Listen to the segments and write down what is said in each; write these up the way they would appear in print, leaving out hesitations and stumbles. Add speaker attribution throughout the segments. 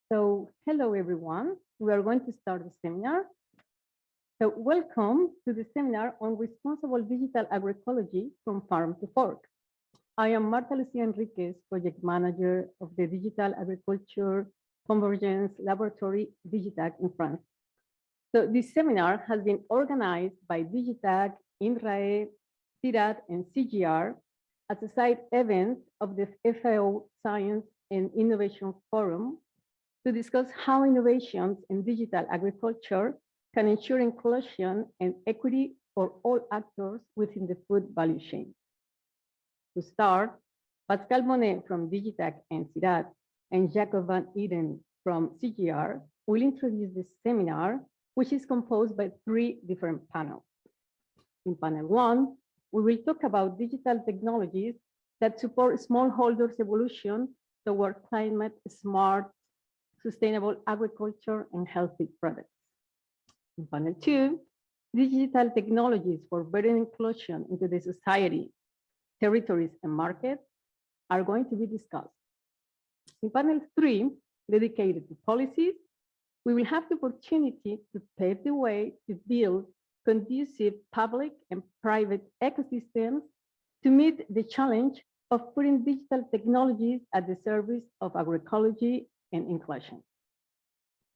Speaker 1: So, hello everyone. We are going to start the seminar. So, welcome to the seminar on responsible digital agroecology from farm to fork. I am Marta Lucía Enriquez, project manager of the Digital Agriculture Convergence Laboratory DigitAg in France. So, this seminar has been organized by DigitAg, INRAE, CIRAD, and CGIAR as a side event of the FAO Science and Innovation Forum to discuss how innovations in digital agriculture can ensure inclusion and equity for all actors within the food value chain. To start, Pascal Bonnet from DigitAg and CIRAD and Jacob van Eden from CGIAR will introduce this seminar, which is composed by 3 different panels. In panel 1, we will talk about digital technologies that support smallholders' evolution toward climate smart, sustainable agriculture and healthy products. In panel 2, digital technologies for better inclusion into the society, territories, and markets are going to be discussed. In panel 3, dedicated to policies, we will have the opportunity to pave the way to build conducive public and private ecosystems to meet the challenge of putting digital technologies at the service of agroecology and inclusion.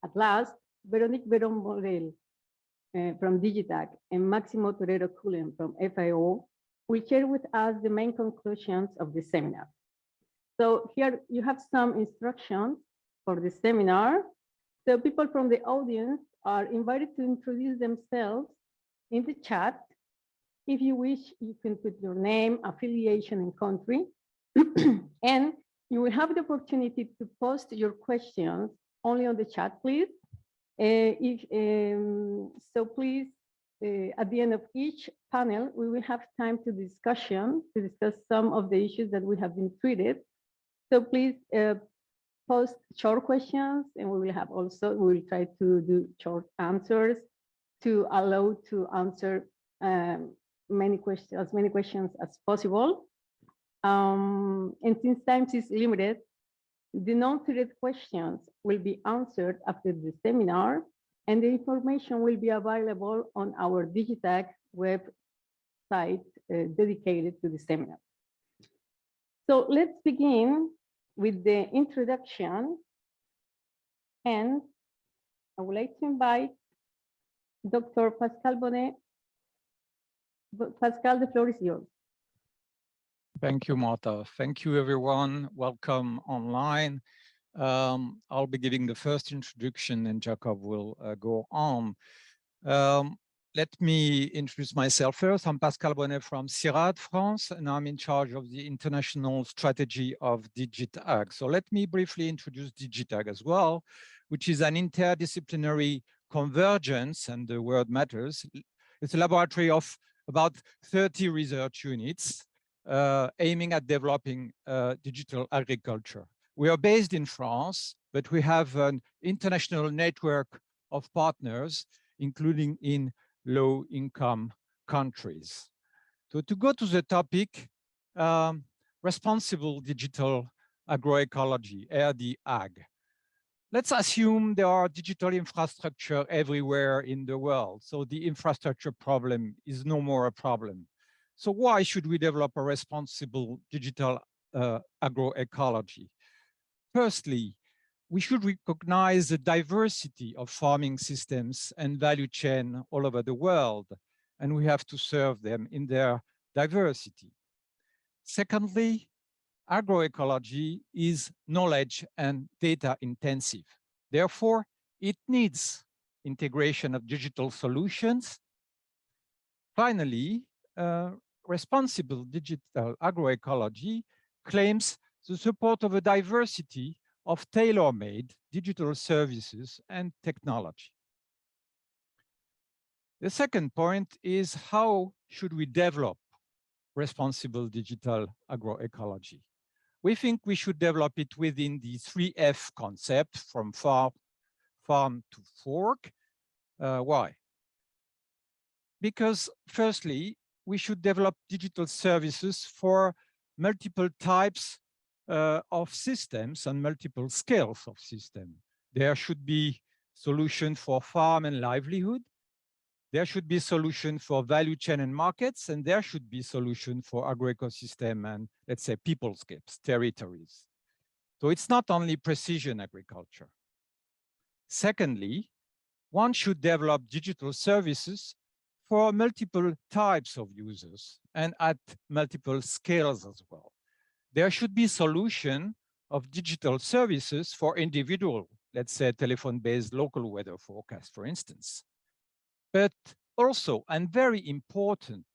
Speaker 1: At last, Véronique Veron-Morel from DigitAg and Maximo Torero-Cullen from FAO will share with us the main conclusions of the seminar. So here you have some instructions for the seminar. So people from the audience are invited to introduce themselves in the chat. If you wish, you can put your name, affiliation, and country. And you will have the opportunity to post your questions only on the chat, please. So please, at the end of each panel, we will have time to discuss some of the issues that we have been treated. So please post short questions, and we will try to do short answers to allow to answer as many questions as possible. And since time is limited, the non-treated questions will be answered after the seminar, and the information will be available on our DigitAg website dedicated to the seminar. So let's begin with the introduction, and I would like to invite Dr. Pascal Bonnet. Pascal, the floor is yours.
Speaker 2: Thank you, Marta. Thank you, everyone. Welcome online. I'll be giving the first introduction and Jacob will go on. Let me introduce myself first. I'm Pascal Bonnet from CIRAD, France, and I'm in charge of the international strategy of DigitAg. So let me briefly introduce DigitAg as well, which is an interdisciplinary convergence, and the word matters. It's a laboratory of about 30 research units aiming at developing digital agriculture. We are based in France, but we have an international network of partners, including in low-income countries. So to go to the topic, responsible digital agroecology, RDAG. Let's assume there are digital infrastructure everywhere in the world, so the infrastructure problem is no more a problem. So why should we develop a responsible digital agroecology? Firstly, we should recognize the diversity of farming systems and value chain all over the world, and we have to serve them in their diversity. Secondly, agroecology is knowledge and data intensive. Therefore, it needs integration of digital solutions. Finally, responsible digital agroecology claims the support of a diversity of tailor-made digital services and technology. The second point is, how should we develop responsible digital agroecology? We think we should develop it within the 3F concept, from farm to fork. Why? Because firstly, we should develop digital services for multiple types of systems and multiple scales of systems. There should be solution for farm and livelihood. There should be solution for value chain and markets, and there should be solution for agroecosystem and, let's say, peoplescapes, territories. So it's not only precision agriculture. Secondly, one should develop digital services for multiple types of users and at multiple scales as well. There should be solution of digital services for individual, let's say, telephone-based local weather forecast, for instance. But also, and very important,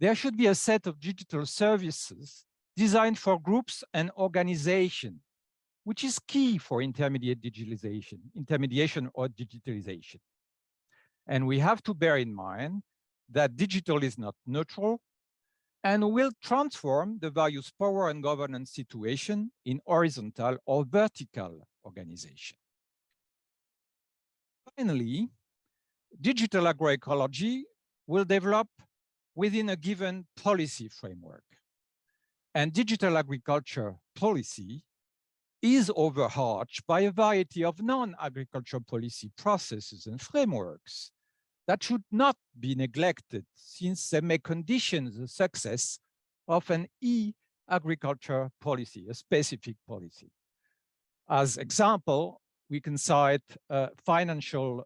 Speaker 2: there should be a set of digital services designed for groups and organizations, which is key for intermediation or digitalization. And we have to bear in mind that digital is not neutral and will transform the various power and governance situation in horizontal or vertical organization. Finally, digital agroecology will develop within a given policy framework. And digital agriculture policy is overarched by a variety of non-agriculture policy processes and frameworks that should not be neglected, since they may condition the success of an e-agriculture policy, a specific policy. As example, we can cite financial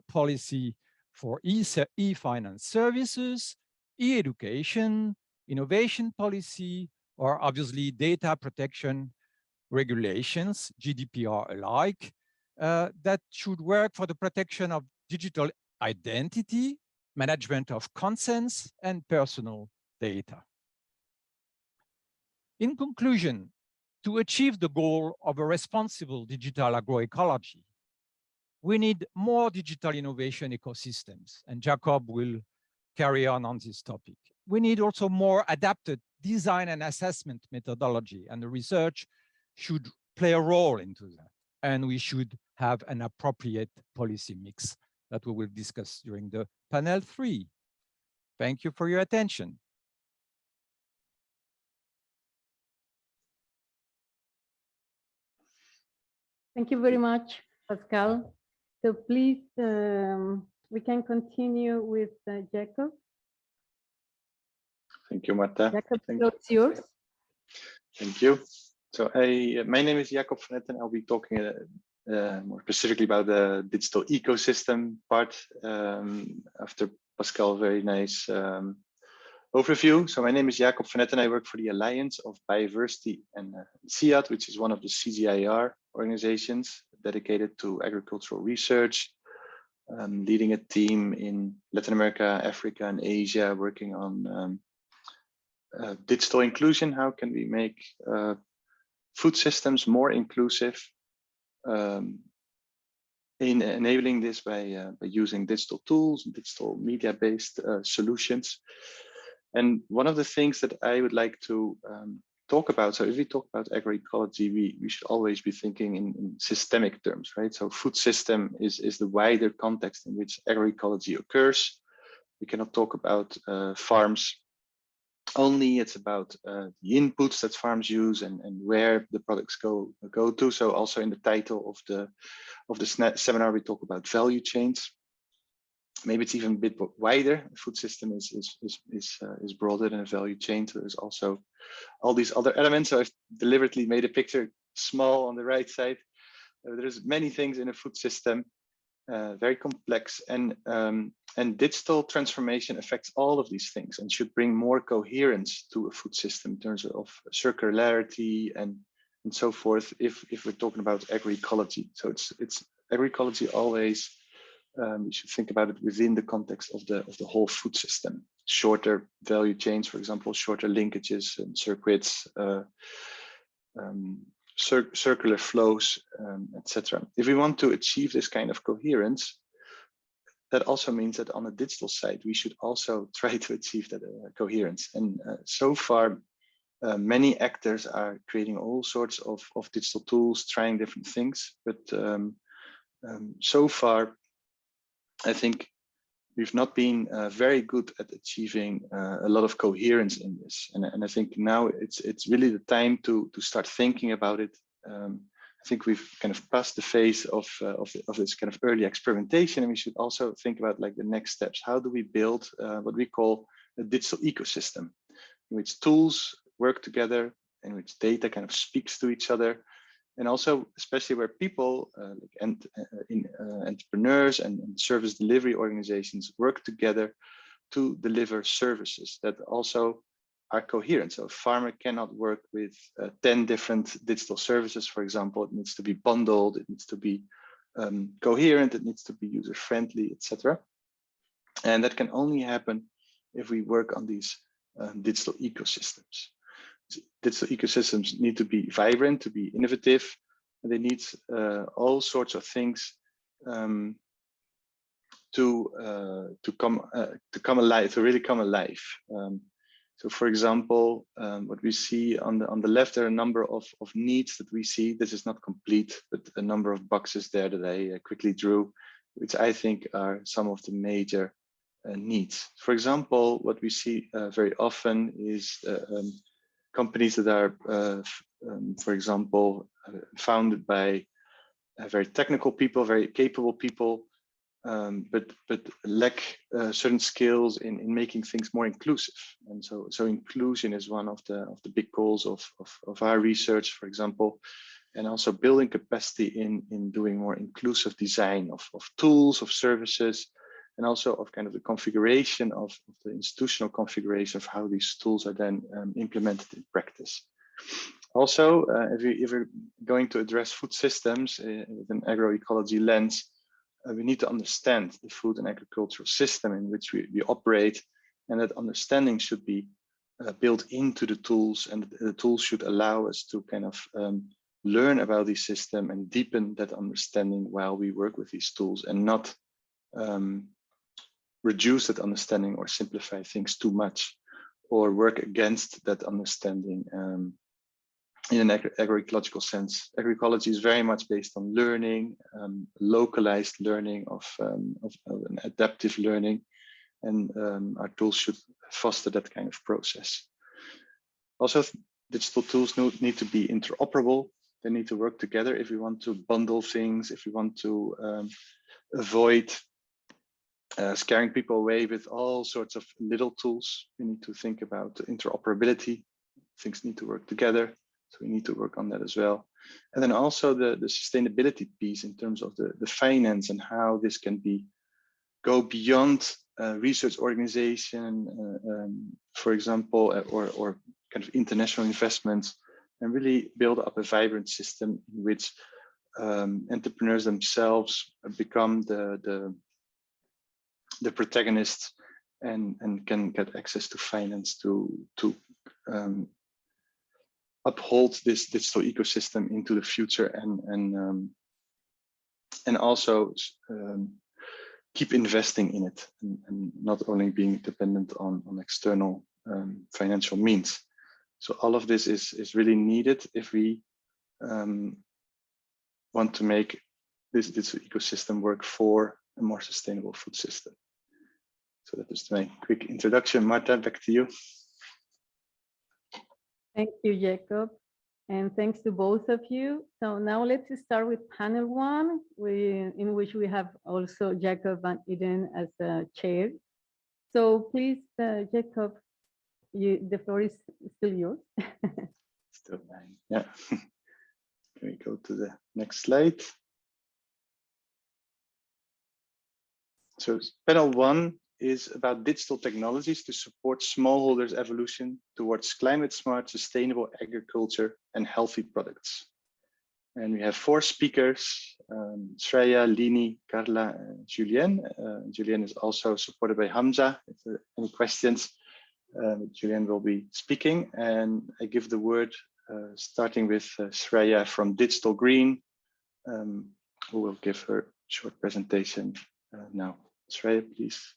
Speaker 2: policy for e-finance services, e-education, innovation policy, or obviously data protection regulations, GDPR alike, that should work for the protection of digital identity, management of consents, and personal data. In conclusion, to achieve the goal of a responsible digital agroecology, we need more digital innovation ecosystems, and Jacob will carry on this topic. We need also more adapted design and assessment methodology, and the research should play a role into that. And we should have an appropriate policy mix that we will discuss during the panel 3. Thank you for your attention.
Speaker 1: Thank you very much, Pascal. So please, we can continue with Jacob.
Speaker 3: Thank you, Marta.
Speaker 1: Jacob, it's yours.
Speaker 3: Thank you. So my name is Jacob van Etten. I'll be talking more specifically about the digital ecosystem part after Pascal, very nice overview. So my name is Jacob van Etten. I work for the Alliance of Bioversity and CIAT, which is one of the CGIAR organizations dedicated to agricultural research, leading a team in Latin America, Africa, and Asia, working on digital inclusion. How can we make food systems more inclusive, in enabling this by using digital tools, digital media-based solutions. And one of the things that I would like to talk about, so if we talk about agroecology, we should always be thinking in systemic terms, right? So food system is the wider context in which agroecology occurs. We cannot talk about farms only. It's about the inputs that farms use and where the products go to. So also in the title of the seminar, we talk about value chains. Maybe it's even a bit wider. The food system is broader than a value chain. So there's also all these other elements. So I've deliberately made a picture small on the right side. There's many things in a food system, very complex, and digital transformation affects all of these things and should bring more coherence to a food system in terms of circularity and so forth. If we're talking about agroecology, so it's agroecology always. We should think about it within the context of the whole food system. Shorter value chains, for example, shorter linkages and circuits, circular flows, etc. If we want to achieve this kind of coherence, that also means that on the digital side, we should also try to achieve that coherence. And so far, many actors are creating all sorts of digital tools, trying different things. But so far, I think we've not been very good at achieving a lot of coherence in this. And I think now it's really the time to start thinking about it, I think we've kind of passed the phase of this kind of early experimentation, and we should also think about like the next steps. How do we build what we call a digital ecosystem, in which tools work together, in which data kind of speaks to each other, and also especially where people entrepreneurs and service delivery organizations work together to deliver services that also are coherent. So a farmer cannot work with 10 different digital services, for example. It needs to be bundled, it needs to be coherent, it needs to be user-friendly, etc. And that can only happen if we work on these digital ecosystems. Digital ecosystems need to be vibrant, to be innovative, and they need all sorts of things to come alive, to really come alive. So, for example, what we see on the left, there are a number of needs that we see. This is not complete, but a number of boxes there that I quickly drew, which I think are some of the major needs. For example, what we see very often is companies that are, for example, founded by very technical people, very capable people, but lack certain skills in making things more inclusive. And so inclusion is one of the big goals of our research, for example, and also building capacity in doing more inclusive design of tools, of services, and also of kind of the configuration of the institutional configuration of how these tools are then implemented in practice. Also, if we're going to address food systems with an agroecology lens, we need to understand the food and agricultural system in which we operate, and that understanding should be built into the tools, and the tools should allow us to kind of learn about the system and deepen that understanding while we work with these tools, and not reduce that understanding or simplify things too much, or work against that understanding. In an agroecological sense, agroecology is very much based on learning, localized learning of an adaptive learning, and our tools should foster that kind of process. Also, digital tools need to be interoperable. They need to work together if we want to bundle things, if we want to avoid scaring people away with all sorts of little tools. We need to think about interoperability. Things need to work together. So we need to work on that as well. And then also the sustainability piece in terms of the finance and how this can go beyond research organization, for example, or kind of international investments, and really build up a vibrant system in which entrepreneurs themselves become the protagonists and can get access to finance to uphold this digital ecosystem into the future, and also keep investing in it, and not only being dependent on external financial means. So all of this is really needed if we want to make this digital ecosystem work for a more sustainable food system. So that is my quick introduction. Marta, back to you.
Speaker 1: Thank you, Jacob, and thanks to both of you. So now let's start with panel one, in which we have also Jacob and Etten as chair. So please, Jacob, the floor is still yours.
Speaker 3: Still mine, yeah. Can we go to the next slide? So panel one is about digital technologies to support smallholders' evolution towards climate smart, sustainable agriculture and healthy products. And we have 4 speakers, Shreya, Lini, Carla, and Julien. Julien is also supported by Hamza. If there are any questions, Julien will be speaking. And I give the word starting with Shreya from Digital Green, who will give her short presentation now. Shreya, please.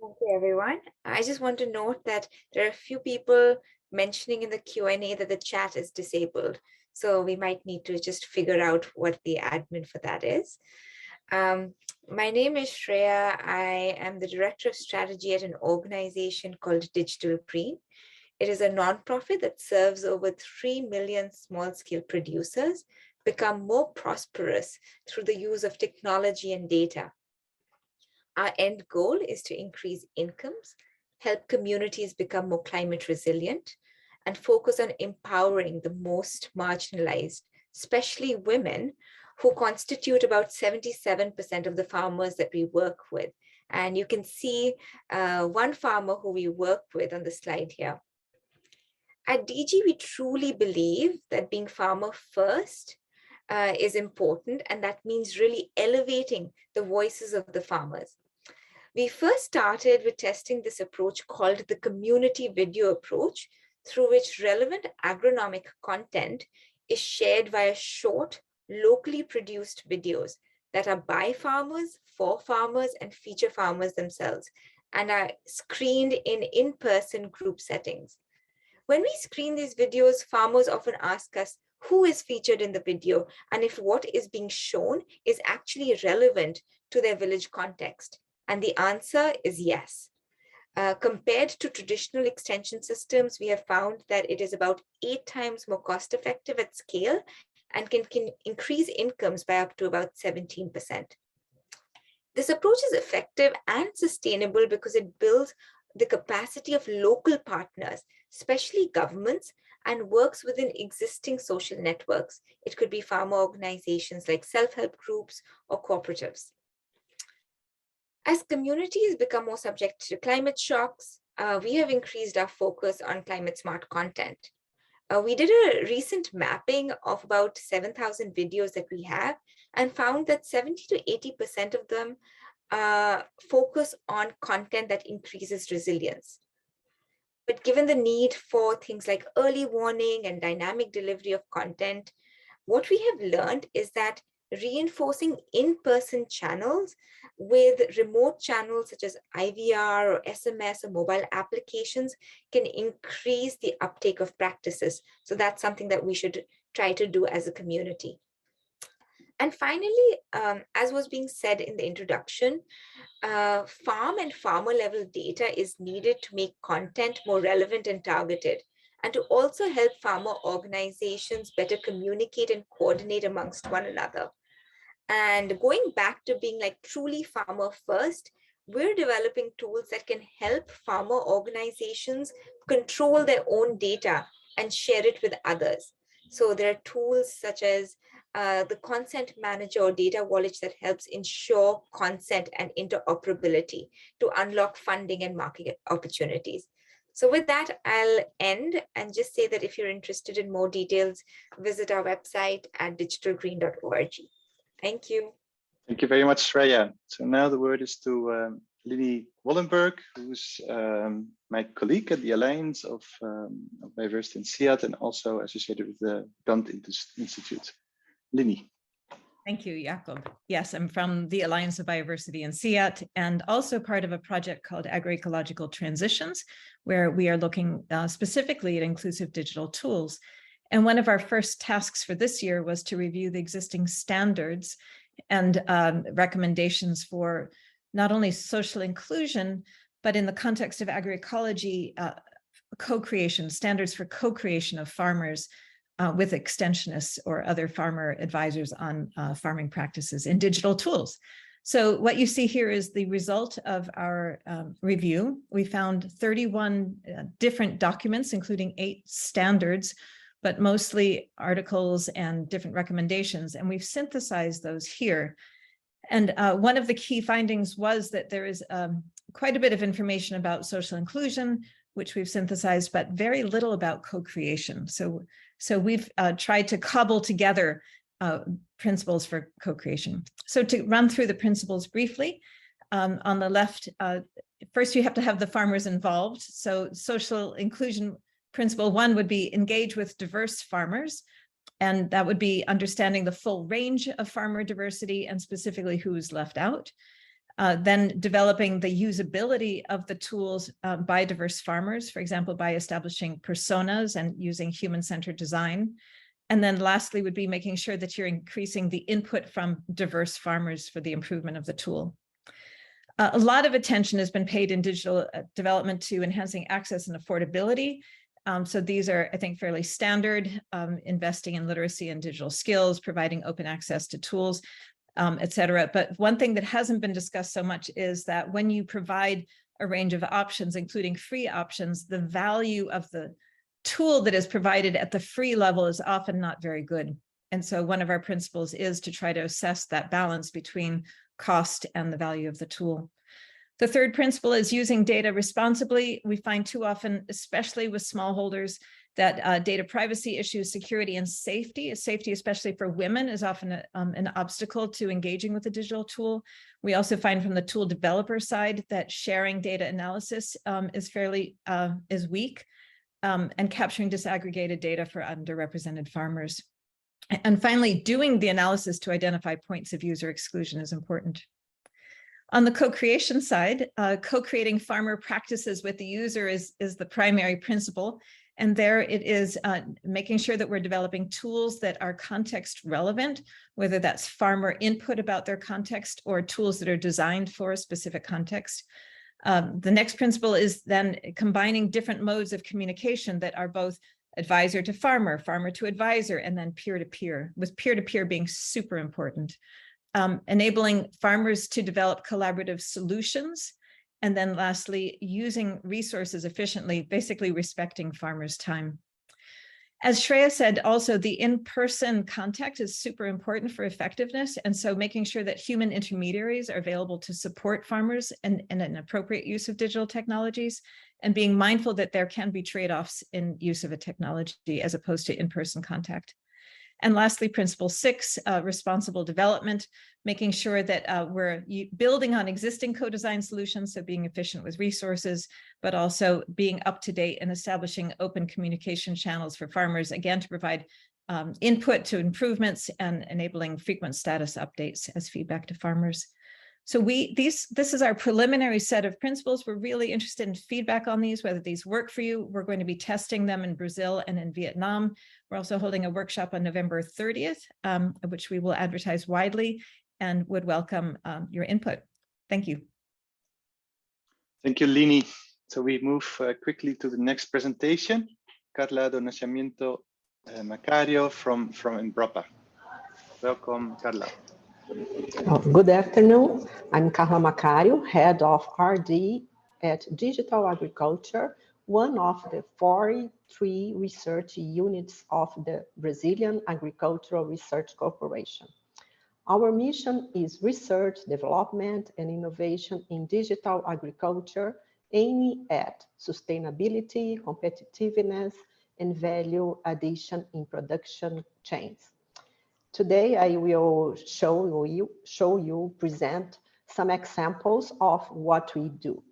Speaker 4: Thank you, everyone. I just want to note that there are a few people mentioning in the Q&A that the chat is disabled. So we might need to just figure out what the admin for that is. My name is Shreya. I am the Director of Strategy at an organization called Digital Green. It is a nonprofit that serves over 3 million small-scale producers become more prosperous through the use of technology and data. Our end goal is to increase incomes, help communities become more climate resilient, and focus on empowering the most marginalized, especially women, who constitute about 77% of the farmers that we work with. And you can see one farmer who we work with on the slide here. At DG, we truly believe that being farmer first is important, and that means really elevating the voices of the farmers. We first started with testing this approach called the community video approach, through which relevant agronomic content is shared via short, locally produced videos that are by farmers, for farmers, and feature farmers themselves, and are screened in in-person group settings. When we screen these videos, farmers often ask us who is featured in the video and if what is being shown is actually relevant to their village context. And the answer is yes. Compared to traditional extension systems, we have found that it is about 8 times more cost effective at scale and can increase incomes by up to about 17%. This approach is effective and sustainable because it builds the capacity of local partners, especially governments, and works within existing social networks. It could be farmer organizations like self-help groups or cooperatives. As communities become more subject to climate shocks, we have increased our focus on climate smart content. We did a recent mapping of about 7,000 videos that we have and found that 70 to 80% of them focus on content that increases resilience. But given the need for things like early warning and dynamic delivery of content, what we have learned is that reinforcing in-person channels with remote channels such as IVR or SMS or mobile applications can increase the uptake of practices. So that's something that we should try to do as a community. And finally, as was being said in the introduction, farm and farmer level data is needed to make content more relevant and targeted, and to also help farmer organizations better communicate and coordinate amongst one another. And going back to being like truly farmer first, we're developing tools that can help farmer organizations control their own data and share it with others. So there are tools such as the consent manager or data wallet that helps ensure consent and interoperability to unlock funding and market opportunities. So with that, I'll end and just say that if you're interested in more details, visit our website at digitalgreen.org. Thank you.
Speaker 3: Thank you very much, Shreya. So now the word is to Lini Wollenberg, who's my colleague at the Alliance of Bioversity and CIAT, and also associated with the Bonnet Institute. Lini.
Speaker 5: Thank you, Jakob. Yes, I'm from the Alliance of Bioversity and CIAT, and also part of a project called Agroecological Transitions, where we are looking specifically at inclusive digital tools. And one of our first tasks for this year was to review the existing standards and recommendations for not only social inclusion, but in the context of agroecology, co-creation, standards for co-creation of farmers with extensionists or other farmer advisors on farming practices in digital tools. So what you see here is the result of our review. We found 31 different documents, including 8 standards, but mostly articles and different recommendations. And we've synthesized those here. And one of the key findings was that there is quite a bit of information about social inclusion, which we've synthesized, but very little about co-creation. So we've tried to cobble together principles for co-creation. So to run through the principles briefly, on the left, first you have to have the farmers involved. So social inclusion principle 1 would be engage with diverse farmers. And that would be understanding the full range of farmer diversity and specifically who is left out. Then developing the usability of the tools by diverse farmers, for example, by establishing personas and using human-centered design. And then lastly would be making sure that you're increasing the input from diverse farmers for the improvement of the tool. A lot of attention has been paid in digital development to enhancing access and affordability. So these are, I think, fairly standard, investing in literacy and digital skills, providing open access to tools, et cetera. But one thing that hasn't been discussed so much is that when you provide a range of options, including free options, the value of the tool that is provided at the free level is often not very good. And so one of our principles is to try to assess that balance between cost and the value of the tool. The third principle is using data responsibly. We find too often, especially with smallholders, that data privacy issues, security and safety, especially for women, is often an obstacle to engaging with a digital tool. We also find from the tool developer side that sharing data analysis is weak, and capturing disaggregated data for underrepresented farmers. And finally, doing the analysis to identify points of user exclusion is important. On the co-creation side, co-creating farmer practices with the user is the primary principle. And there it is making sure that we're developing tools that are context relevant, whether that's farmer input about their context or tools that are designed for a specific context. The next principle is then combining different modes of communication that are both advisor to farmer, farmer to advisor, and then peer-to-peer, with peer-to-peer being super important. Enabling farmers to develop collaborative solutions. And then lastly, using resources efficiently, basically respecting farmers' time. As Shreya said, also the in-person contact is super important for effectiveness. And so making sure that human intermediaries are available to support farmers in an appropriate use of digital technologies, and being mindful that there can be trade-offs in use of a technology as opposed to in-person contact. And lastly, principle 6, responsible development, making sure that we're building on existing co-design solutions, so being efficient with resources, but also being up to date and establishing open communication channels for farmers, again, to provide input to improvements and enabling frequent status updates as feedback to farmers. So this is our preliminary set of principles. We're really interested in feedback on these, whether these work for you. We're going to be testing them in Brazil and in Vietnam. We're also holding a workshop on November 30th, which we will advertise widely, and would welcome your input. Thank you.
Speaker 3: Thank you, Lini. So we move quickly to the next presentation. Carla do Nascimento Macario from Embrapa. Welcome, Carla.
Speaker 6: Good afternoon. I'm Carla Macario, head of RD at Digital Agriculture, one of the 43 research units of the Brazilian Agricultural Research Corporation. Our mission is research, development, and innovation in digital agriculture, aiming at sustainability, competitiveness, and value addition in production chains. Today, I will present some examples of what we do.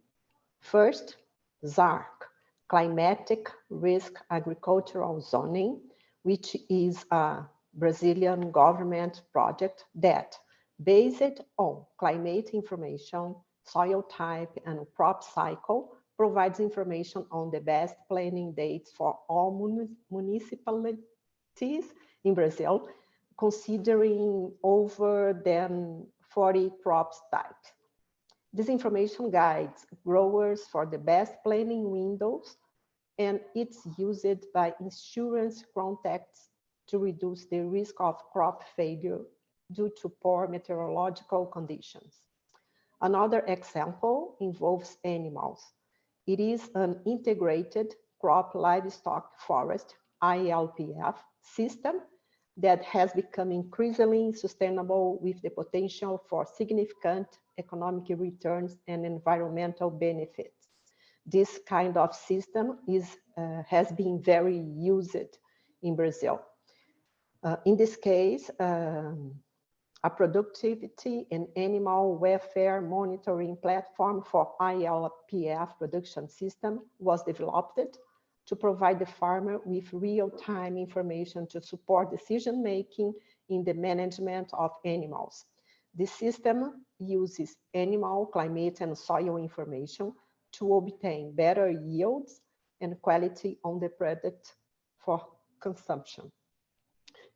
Speaker 6: First, ZARC, Climatic Risk Agricultural Zoning, which is a Brazilian government project that, based on climate information, soil type, and crop cycle, provides information on the best planting dates for all municipalities in Brazil, considering over than 40 crop types. This information guides growers for the best planting windows, and it's used by insurance contacts to reduce the risk of crop failure due to poor meteorological conditions. Another example involves animals. It is an integrated crop livestock forest, ILPF, system that has become increasingly sustainable with the potential for significant economic returns and environmental benefits. This kind of system has been very used in Brazil. In this case, a productivity and animal welfare monitoring platform for ILPF production system was developed to provide the farmer with real-time information to support decision-making in the management of animals. This system uses animal, climate, and soil information to obtain better yields and quality on the product for consumption.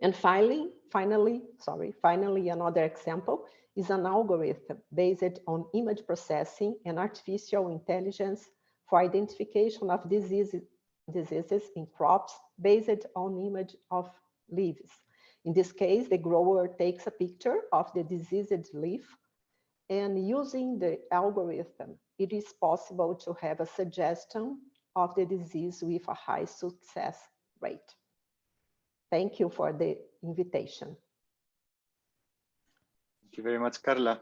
Speaker 6: And finally, another example is an algorithm based on image processing and artificial intelligence for identification of diseases diseases in crops based on image of leaves. In this case, the grower takes a picture of the diseased leaf, and using the algorithm, it is possible to have a suggestion of the disease with a high success rate. Thank you for the invitation.
Speaker 3: Thank you very much, Carla.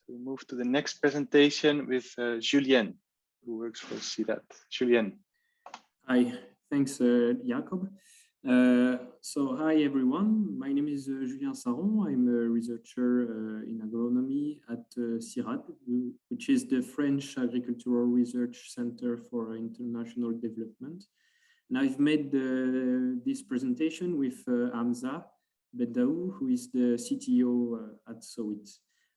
Speaker 3: We move to the next presentation with Julien, who works for CIRAD. Julien.
Speaker 7: Hi, thanks, Jacob. So hi, everyone. My name is Julien Sarron. I'm a researcher in agronomy at CIRAD, which is the French Agricultural Research Center for International Development. And I've made this presentation with Hamza, Bendahou, who is the CTO at Sowit.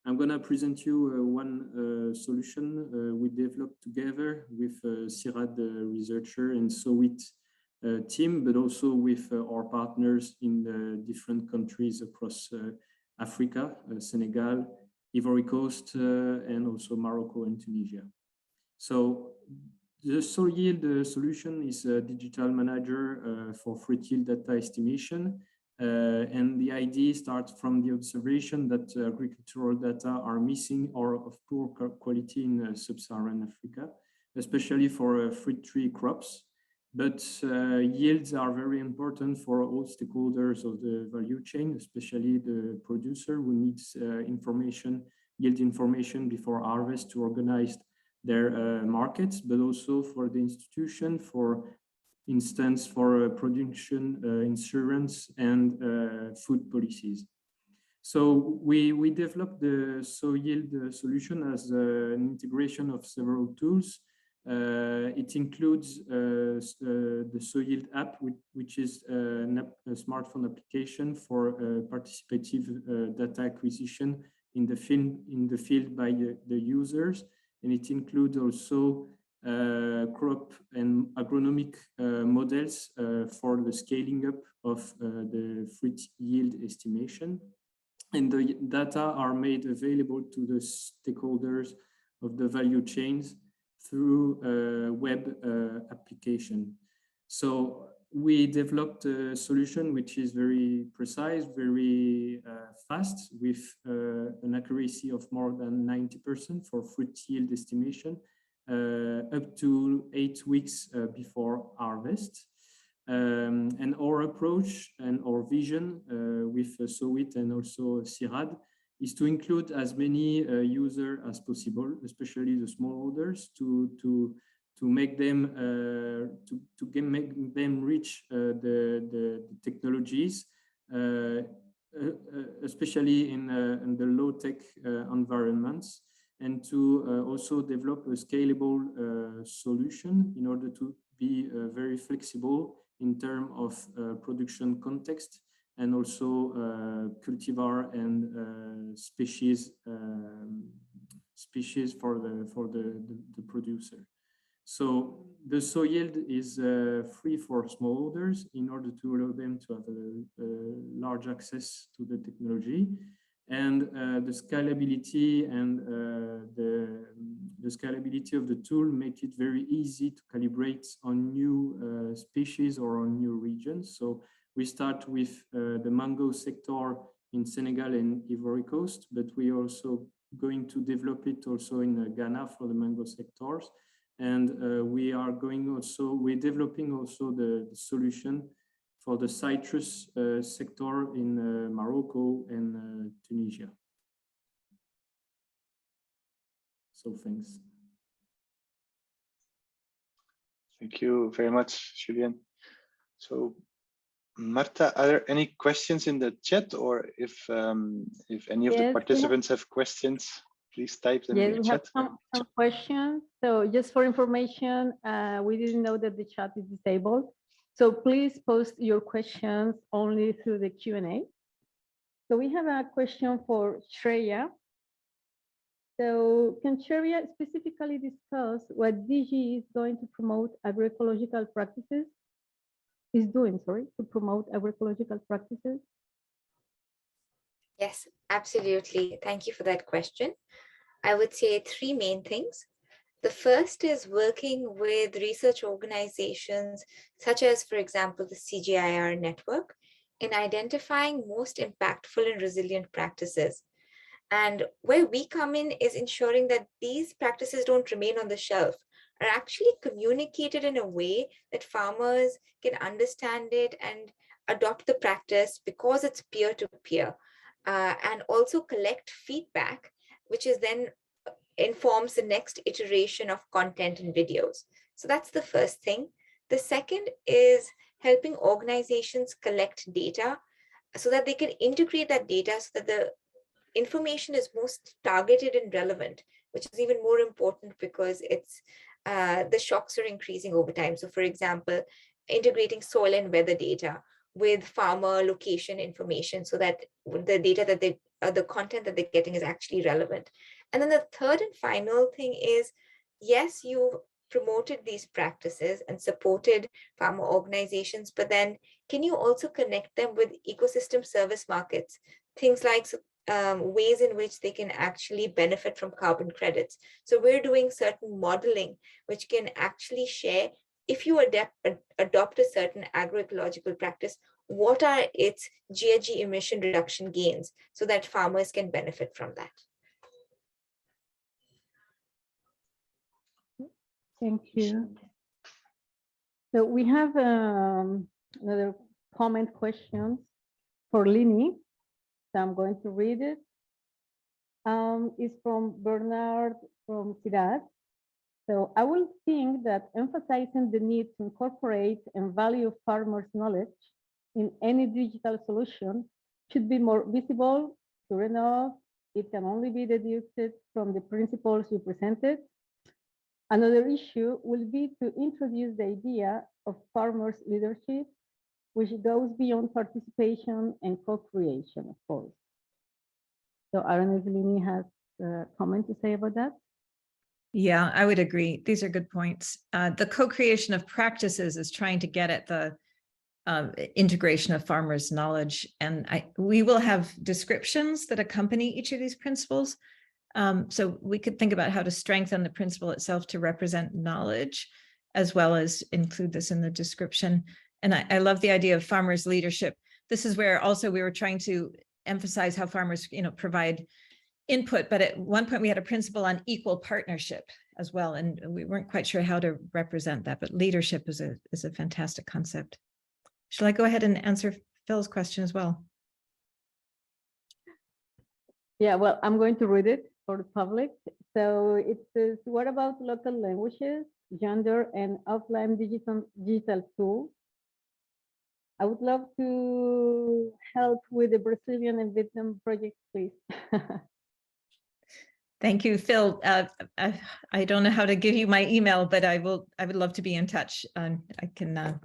Speaker 7: I'm going to present you one solution we developed together with CIRAD researcher and Sowit team, but also with our partners in different countries across Africa, Senegal, Ivory Coast, and also Morocco and Tunisia. So the soil yield solution is a digital manager for fruit yield data estimation. And the idea starts from the observation that agricultural data are missing or of poor quality in sub-Saharan Africa, especially for fruit tree crops. But yields are very important for all stakeholders of the value chain, especially the producer who needs yield information before harvest to organize their markets, but also for the institution, for instance, for production, insurance, and food policies. So we developed the soil yield solution as an integration of several tools. It includes the soil yield app, which is a smartphone application for participative data acquisition in the field by the users, and it includes also crop and agronomic models for the scaling up of the fruit yield estimation. And the data are made available to the stakeholders of the value chains through a web application. So we developed a solution which is very precise, very fast, with an accuracy of more than 90% for fruit yield estimation, up to 8 weeks before harvest. And our approach and our vision with Sowit and also CIRAD is to include as many users as possible, especially the smallholders, to make them make them reach the technologies, especially in the low-tech environments, and to also develop a scalable solution in order to be very flexible in terms of production context, and also cultivar and species for the producer. So the soil yield is free for smallholders in order to allow them to have a large access to the technology, and the scalability and the scalability of the tool make it very easy to calibrate on new species or on new regions. So we start with the mango sector in Senegal and Ivory Coast, but we are also going to develop it also in Ghana for the mango sectors. And we're developing also the solution for the citrus sector in Morocco and Tunisia. So thanks.
Speaker 3: Thank you very much, Julien. So Marta, are there any questions in the chat, or if any of the participants have questions, please type them in the chat.
Speaker 1: We have some questions. So just for information, we didn't know that the chat is disabled. So please post your questions only through the Q&A. So we have a question for Shreya. So can Shreya specifically discuss what DG is going to promote agroecological practices? Is doing, sorry, to promote agroecological practices?
Speaker 4: Yes, absolutely. Thank you for that question. I would say 3 main things. The first is working with research organizations, such as, for example, the CGIAR network, in identifying most impactful and resilient practices. And where we come in is ensuring that these practices don't remain on the shelf, are actually communicated in a way that farmers can understand it and adopt the practice because it's peer-to-peer, and also collect feedback, which is then informs the next iteration of content and videos. So that's the first thing. The second is helping organizations collect data so that they can integrate that data so that the information is most targeted and relevant, which is even more important because it's the shocks are increasing over time. So for example, integrating soil and weather data with farmer location information so that the data that they, the content that they're getting is actually relevant. And then the third and final thing is, yes, you've promoted these practices and supported farmer organizations, but then can you also connect them with ecosystem service markets? Things like ways in which they can actually benefit from carbon credits. So we're doing certain modeling, which can actually share, if you adopt a certain agroecological practice, what are its GHG emission reduction gains so that farmers can benefit from that?
Speaker 1: Thank you. So we have another comment question for Lini. So I'm going to read it. It's from Bernard from CIRAD. So I will think that emphasizing the need to incorporate and value farmers' knowledge in any digital solution should be more visible, sure enough. It can only be deduced from the principles you presented. Another issue will be to introduce the idea of farmers' leadership, which goes beyond participation and co-creation, of course. So I don't know if Lini has a comment to say about that.
Speaker 5: Yeah, I would agree. These are good points. The co-creation of practices is trying to get at the integration of farmers' knowledge. And we will have descriptions that accompany each of these principles. So we could think about how to strengthen the principle itself to represent knowledge, as well as include this in the description. And I love the idea of farmers' leadership. This is where also we were trying to emphasize how farmers, provide input, but at one point we had a principle on equal partnership as well, and we weren't quite sure how to represent that, but leadership is a fantastic concept. Shall I go ahead and answer Phil's question as well?
Speaker 1: Yeah, well, I'm going to read it for the public. So it says, what about local languages, gender, and offline digital tools? I would love to help with the Brazilian and Vietnam project, please.
Speaker 5: Thank you, Phil. I don't know how to give you my email, but I would love to be in touch. I can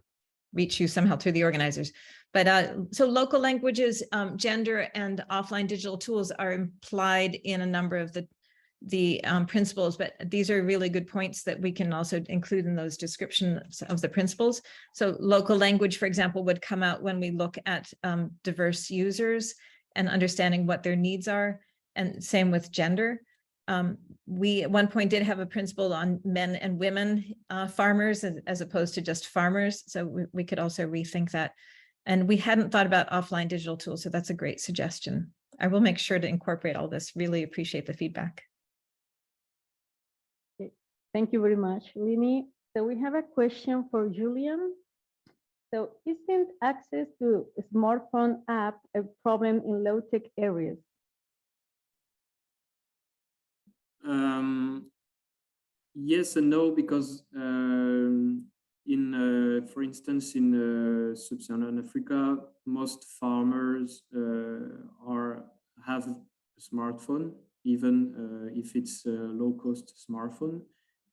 Speaker 5: reach you somehow through the organizers. But so local languages, gender, and offline digital tools are implied in a number of the principles, but these are really good points that we can also include in those descriptions of the principles. So local language, for example, would come out when we look at diverse users and understanding what their needs are, and same with gender. We at one point did have a principle on men and women farmers as opposed to just farmers. So we could also rethink that. And we hadn't thought about offline digital tools. So that's a great suggestion. I will make sure to incorporate all this. Really appreciate the feedback.
Speaker 1: Okay. Thank you very much, Lini. So we have a question for Julien. So isn't access to a smartphone app a problem in low-tech areas?
Speaker 7: Yes and no, because for instance, in sub-Saharan Africa, most farmers have a smartphone, even if it's a low-cost smartphone.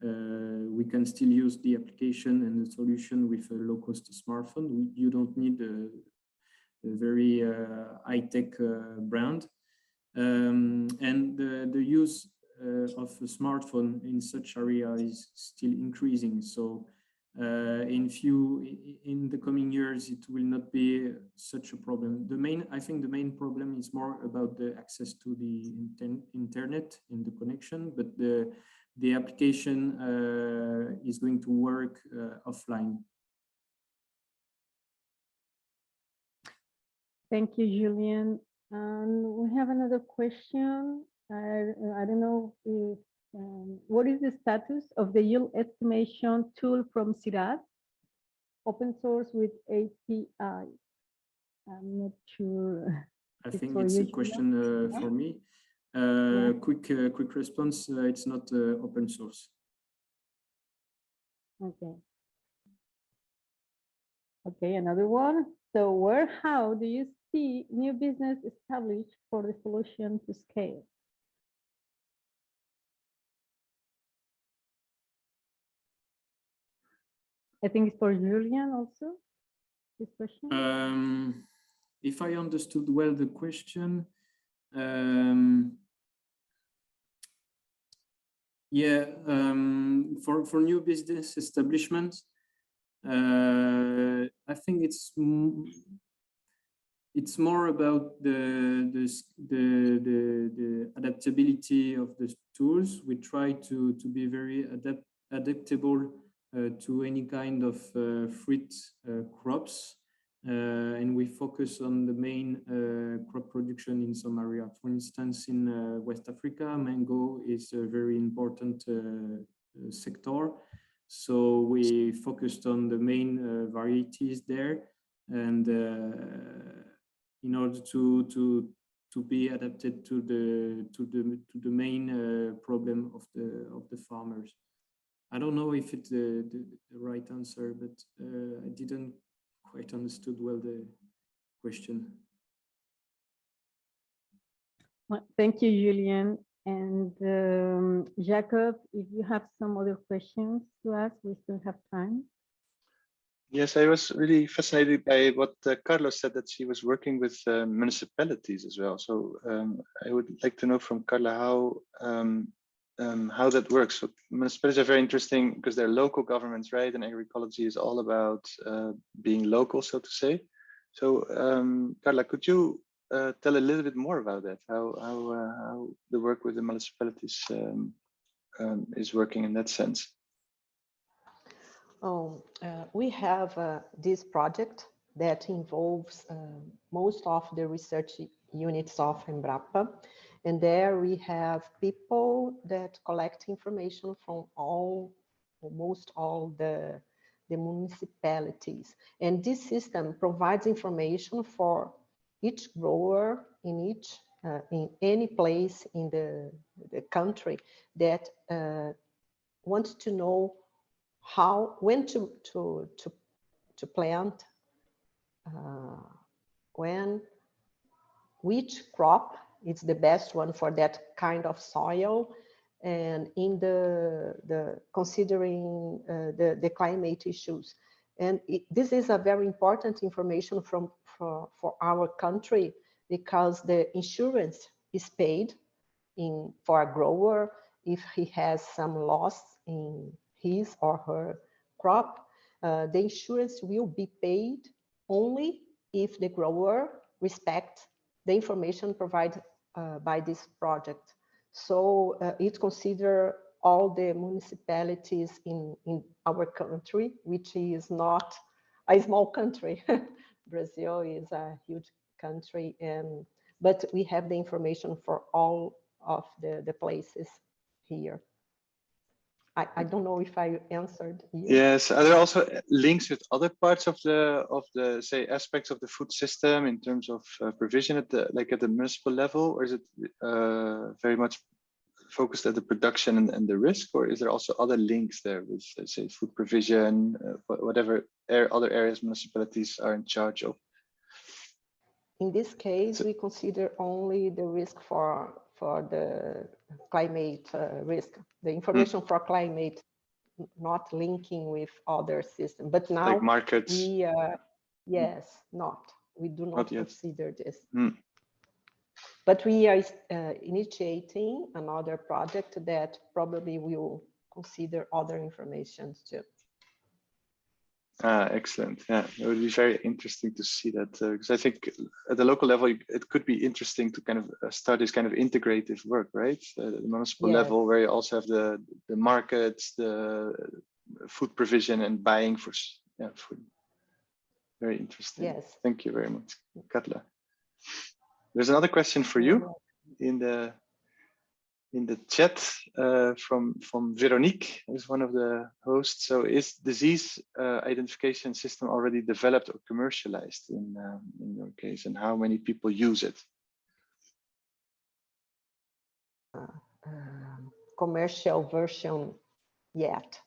Speaker 7: We can still use the application and the solution with a low-cost smartphone. You don't need a very high-tech brand. And the use of a smartphone in such area is still increasing. So in the coming years, it will not be such a problem. I think the main problem is more about the access to the internet and the connection, but the the application is going to work offline.
Speaker 1: Thank you, Julien. And we have another question. I don't know if, what is the status of the yield estimation tool from CIRAD, open source with API? I'm not sure.
Speaker 7: I think it's a question for me. Quick response, it's not open source.
Speaker 1: Okay. Okay, another one. So how do you see new business established for the solution to scale? I think it's for Julien also, this question.
Speaker 7: If I understood well the question, for new business establishments, I think it's more about the adaptability of the tools. We try to be very adaptable to any kind of fruit crops, and we focus on the main crop production in some area. For instance, in West Africa, mango is a very important sector. So we focused on the main varieties there, and in order to be adapted to the main problem of the farmers. I don't know if it's the right answer, but I didn't quite understood well the question.
Speaker 1: Well, thank you, Julien. And Jacob, if you have some other questions to ask, we still have time.
Speaker 3: Yes, I was really fascinated by what Carla said, that she was working with municipalities as well. So I would like to know from Carla how that works. So municipalities are very interesting because they're local governments, right? And agroecology is all about being local, so to say. So Carla, could you tell a little bit more about that? How the work with the municipalities is working in that sense?
Speaker 6: We have this project that involves most of the research units of Embrapa. And there we have people that collect information from almost all the municipalities. And this system provides information for each grower in any place in the country that wants to know when to plant, which crop is the best one for that kind of soil, and in considering the climate issues. And this is a very important information for our country, because the insurance is paid for a grower if he has some loss in his or her crop. The insurance will be paid only if the grower respects the information provided by this project. So it considers all the municipalities in our country, which is not a small country. Brazil is a huge country, but we have the information for all of the places here. I don't know if I answered you.
Speaker 3: Yes, are there also links with other parts of the say aspects of the food system in terms of provision at the municipal level, or is it very much focused at the production and the risk, or is there also other links there with say food provision, whatever other areas municipalities are in charge of?
Speaker 6: In this case, we consider only the risk for the climate risk, the information for climate, not linking with other systems. But now,
Speaker 3: like markets,
Speaker 6: we we do not consider this. But we are initiating another project that probably will consider other information too.
Speaker 3: Excellent. Yeah, it would be very interesting to see that because I think at the local level, it could be interesting to kind of start this kind of integrative work, right? The municipal level, where you also have the markets, the food provision and buying for food. Very interesting. Yes. Thank you very much, Carla. There's another question for you in the chat from Veronique, who's one of the hosts. So, is disease identification system already developed or commercialized in your case, and how many people use it?
Speaker 6: Commercial version yet.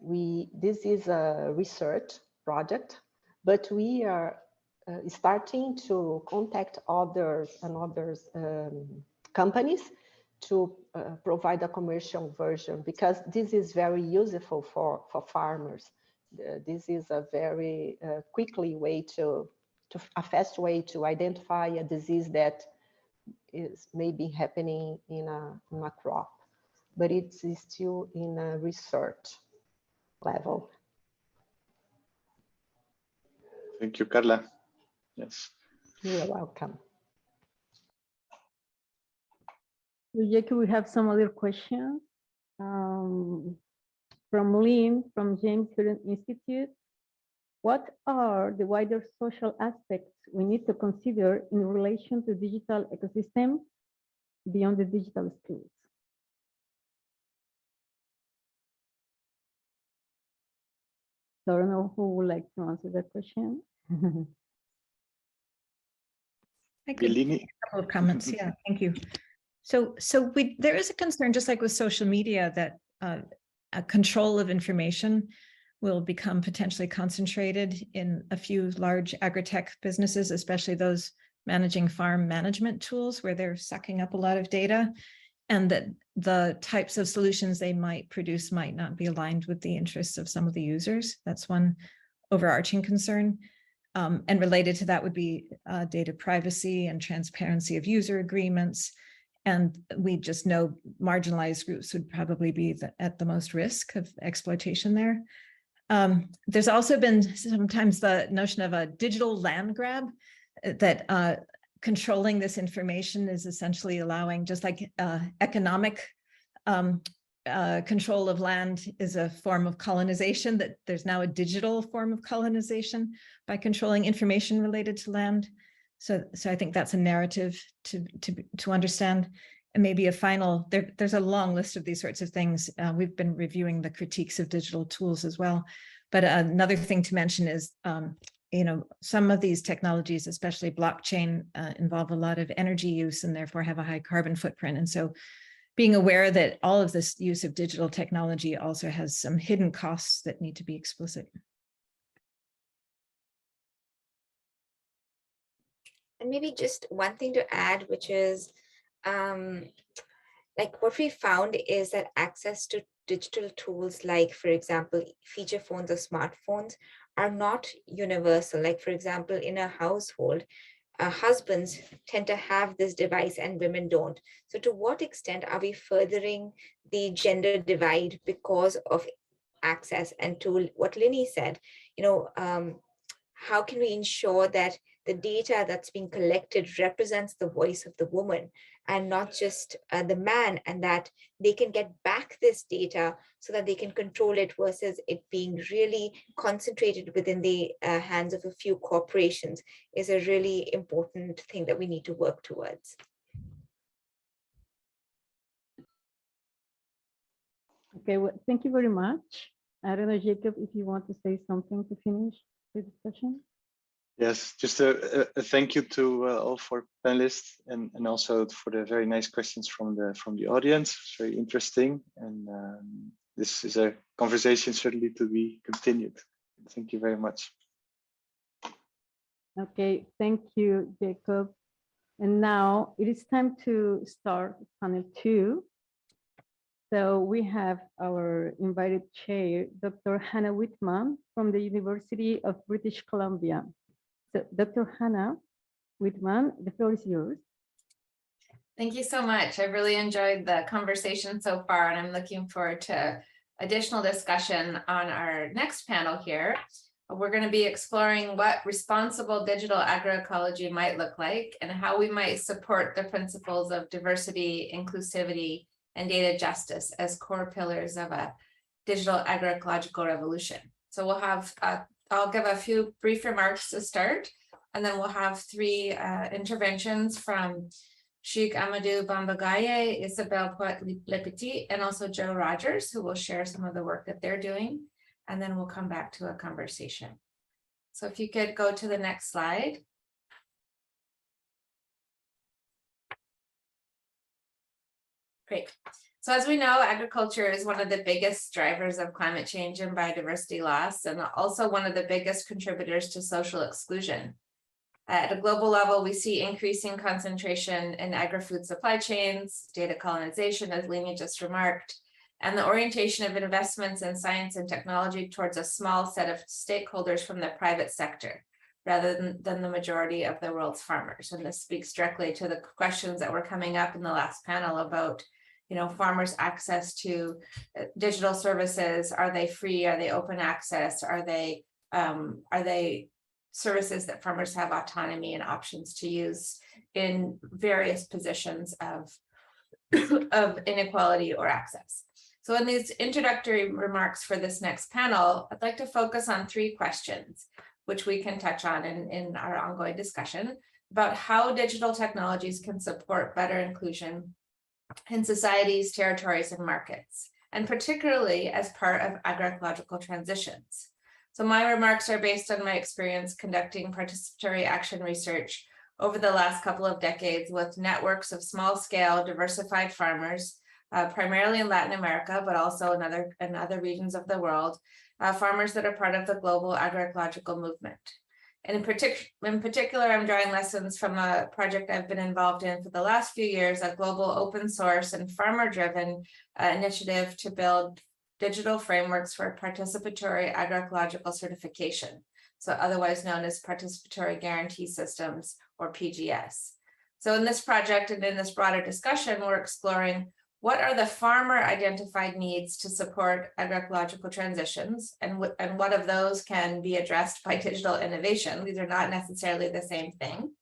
Speaker 6: This is a research project, but we are starting to contact others companies to provide a commercial version, because this is very useful for farmers. This is a very quickly way a fast way to identify a disease that is maybe happening in a crop, but it's still in a research level.
Speaker 3: Thank you, Carla. Yes.
Speaker 6: You're welcome.
Speaker 1: Jacob, we have some other questions from Lini, from James Hurd Institute. What are the wider social aspects we need to consider in relation to digital ecosystem beyond the digital skills? So I don't know who would like to answer that question.
Speaker 5: I could make a couple of comments. Yeah, thank you. So there is a concern, just like with social media, that a control of information will become potentially concentrated in a few large agri-tech businesses, especially those managing farm management tools, where they're sucking up a lot of data, and that the types of solutions they might produce might not be aligned with the interests of some of the users. That's one overarching concern. And related to that would be data privacy and transparency of user agreements. And we just know marginalized groups would probably be at the most risk of exploitation there. There's also been sometimes the notion of a digital land grab, that controlling this information is essentially allowing, just like economic control of land is a form of colonization, that there's now a digital form of colonization by controlling information related to land. So I think that's a narrative to understand. And maybe a final, there's a long list of these sorts of things. We've been reviewing the critiques of digital tools as well. But another thing to mention is, some of these technologies, especially blockchain, involve a lot of energy use and therefore have a high carbon footprint. And so being aware that all of this use of digital technology also has some hidden costs that need to be explicit.
Speaker 4: And maybe just one thing to add, which is like what we found is that access to digital tools, like, for example, feature phones or smartphones, are not universal. Like, for example, in a household, husbands tend to have this device and women don't. So to what extent are we furthering the gender divide because of access? And to what Lini said, how can we ensure that the data that's being collected represents the voice of the woman and not just the man, and that they can get back this data so that they can control it, versus it being really concentrated within the hands of a few corporations, is a really important thing that we need to work towards.
Speaker 1: Okay, well, thank you very much. I don't know, Jacob, if you want to say something to finish the discussion.
Speaker 3: Yes, just a thank you to all four panelists, and also for the very nice questions from the audience. It's very interesting, and this is a conversation certainly to be continued. Thank you very much.
Speaker 1: Okay, thank you, Jacob. And now it is time to start panel 2. So we have our invited chair, Dr. Hannah Whitman from the University of British Columbia. So Dr. Hannah Whitman, the floor is yours.
Speaker 8: Thank you so much. I've really enjoyed the conversation so far, and I'm looking forward to additional discussion on our next panel here. We're going to be exploring what responsible digital agroecology might look like and how we might support the principles of diversity, inclusivity, and data justice as core pillars of a digital agroecological revolution. So we'll have, I'll give a few brief remarks to start, and then we'll have three interventions from Sheikh Amadou Bambagaye, Isabelle Poit-Lepetit, and also Joe Rogers, who will share some of the work that they're doing. And then we'll come back to a conversation. So if you could go to the next slide. Great. So as we know, agriculture is one of the biggest drivers of climate change and biodiversity loss, and also one of the biggest contributors to social exclusion. At a global level, we see increasing concentration in agri-food supply chains, data colonization, as Lini just remarked, and the orientation of investments in science and technology towards a small set of stakeholders from the private sector, rather than the majority of the world's farmers. And this speaks directly to the questions that were coming up in the last panel about, you know, farmers' access to digital services. Are they free? Are they open access? Are they services that farmers have autonomy and options to use in various positions of inequality or access? So in these introductory remarks for this next panel, I'd like to focus on three questions, which we can touch on in our ongoing discussion about how digital technologies can support better inclusion in societies, territories, and markets, and particularly as part of agroecological transitions. So my remarks are based on my experience conducting participatory action research over the last couple of decades with networks of small-scale diversified farmers, primarily in Latin America, but also in other regions of the world, farmers that are part of the global agroecological movement. And in particular, I'm drawing lessons from a project I've been involved in for the last few years, a global open source and farmer-driven initiative to build digital frameworks for participatory agroecological certification, so otherwise known as participatory guarantee systems, or PGS. So in this project and in this broader discussion, we're exploring what are the farmer identified needs to support agroecological transitions, and what of those can be addressed by digital innovation? These are not necessarily the same thing.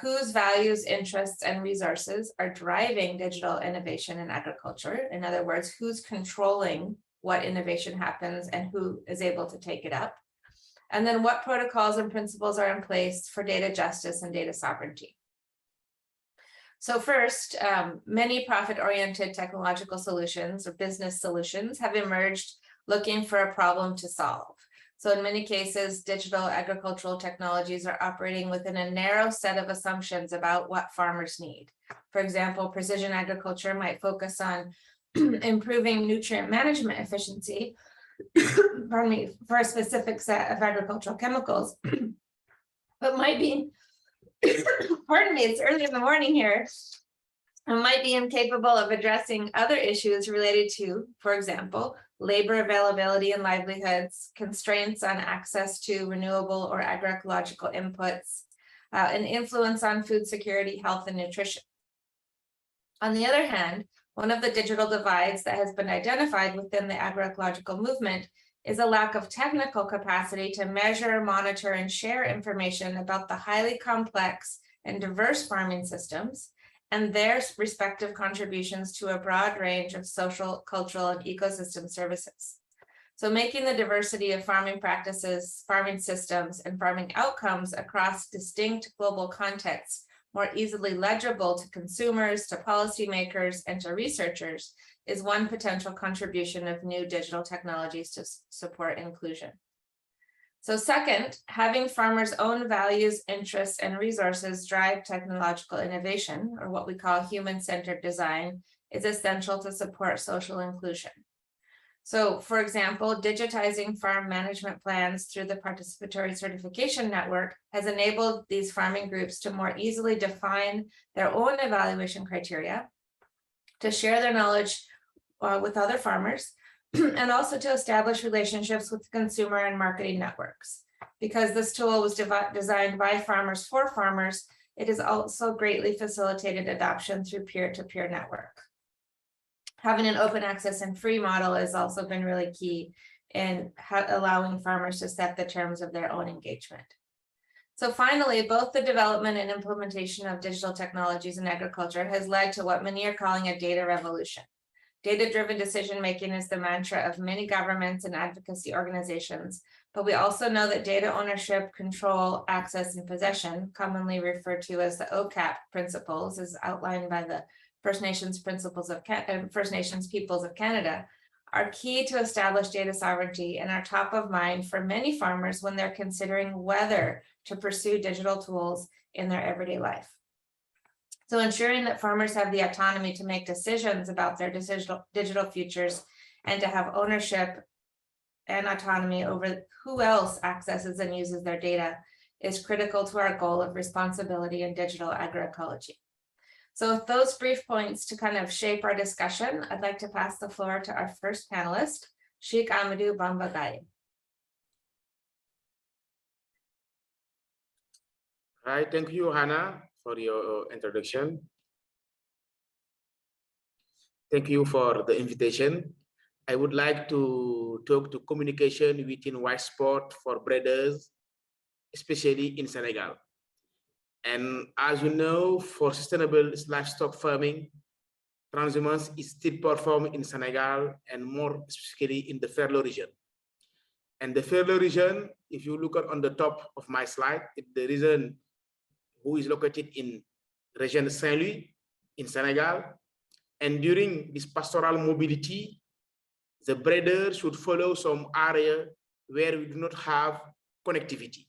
Speaker 8: Whose values, interests, and resources are driving digital innovation in agriculture? In other words, who's controlling what innovation happens and who is able to take it up? And then what protocols and principles are in place for data justice and data sovereignty? So first, many profit-oriented technological solutions or business solutions have emerged looking for a problem to solve. So in many cases, digital agricultural technologies are operating within a narrow set of assumptions about what farmers need. For example, precision agriculture might focus on improving nutrient management efficiency, pardon me, for a specific set of agricultural chemicals, but might be, pardon me, it's early in the morning here, and might be incapable of addressing other issues related to, for example, labor availability and livelihoods, constraints on access to renewable or agroecological inputs, and influence on food security, health, and nutrition. On the other hand, one of the digital divides that has been identified within the agroecological movement is a lack of technical capacity to measure, monitor, and share information about the highly complex and diverse farming systems and their respective contributions to a broad range of social, cultural, and ecosystem services. So making the diversity of farming practices, farming systems, and farming outcomes across distinct global contexts more easily legible to consumers, to policymakers, and to researchers is one potential contribution of new digital technologies to support inclusion. So second, having farmers' own values, interests, and resources drive technological innovation, or what we call human-centered design, is essential to support social inclusion. So for example, digitizing farm management plans through the participatory certification network has enabled these farming groups to more easily define their own evaluation criteria, to share their knowledge with other farmers, and also to establish relationships with consumer and marketing networks. Because this tool was designed by farmers for farmers, it has also greatly facilitated adoption through peer-to-peer network. Having an open access and free model has also been really key in allowing farmers to set the terms of their own engagement. So finally, both the development and implementation of digital technologies in agriculture has led to what many are calling a data revolution. Data-driven decision-making is the mantra of many governments and advocacy organizations, but we also know that data ownership, control, access, and possession, commonly referred to as the OCAP principles, as outlined by the First Nations Peoples of Canada, are key to establish data sovereignty and are top of mind for many farmers when they're considering whether to pursue digital tools in their everyday life. So ensuring that farmers have the autonomy to make decisions about their digital futures and to have ownership and autonomy over who else accesses and uses their data is critical to our goal of responsibility in digital agroecology. So with those brief points to kind of shape our discussion, I'd like to pass the floor to our first panelist, Sheikh Amadou Bambagaye.
Speaker 9: Hi, thank you, Hannah, for your introduction. Thank you for the invitation. I would like to talk to communication within white spot for breeders, especially in Senegal. And as you know, for sustainable livestock farming, transhumance is still performed in Senegal and more specifically in the Ferlo region. And the Ferlo region, if you look at on the top of my slide, the region who is located in region Saint-Louis in Senegal. And during this pastoral mobility, the breeders should follow some area where we do not have connectivity.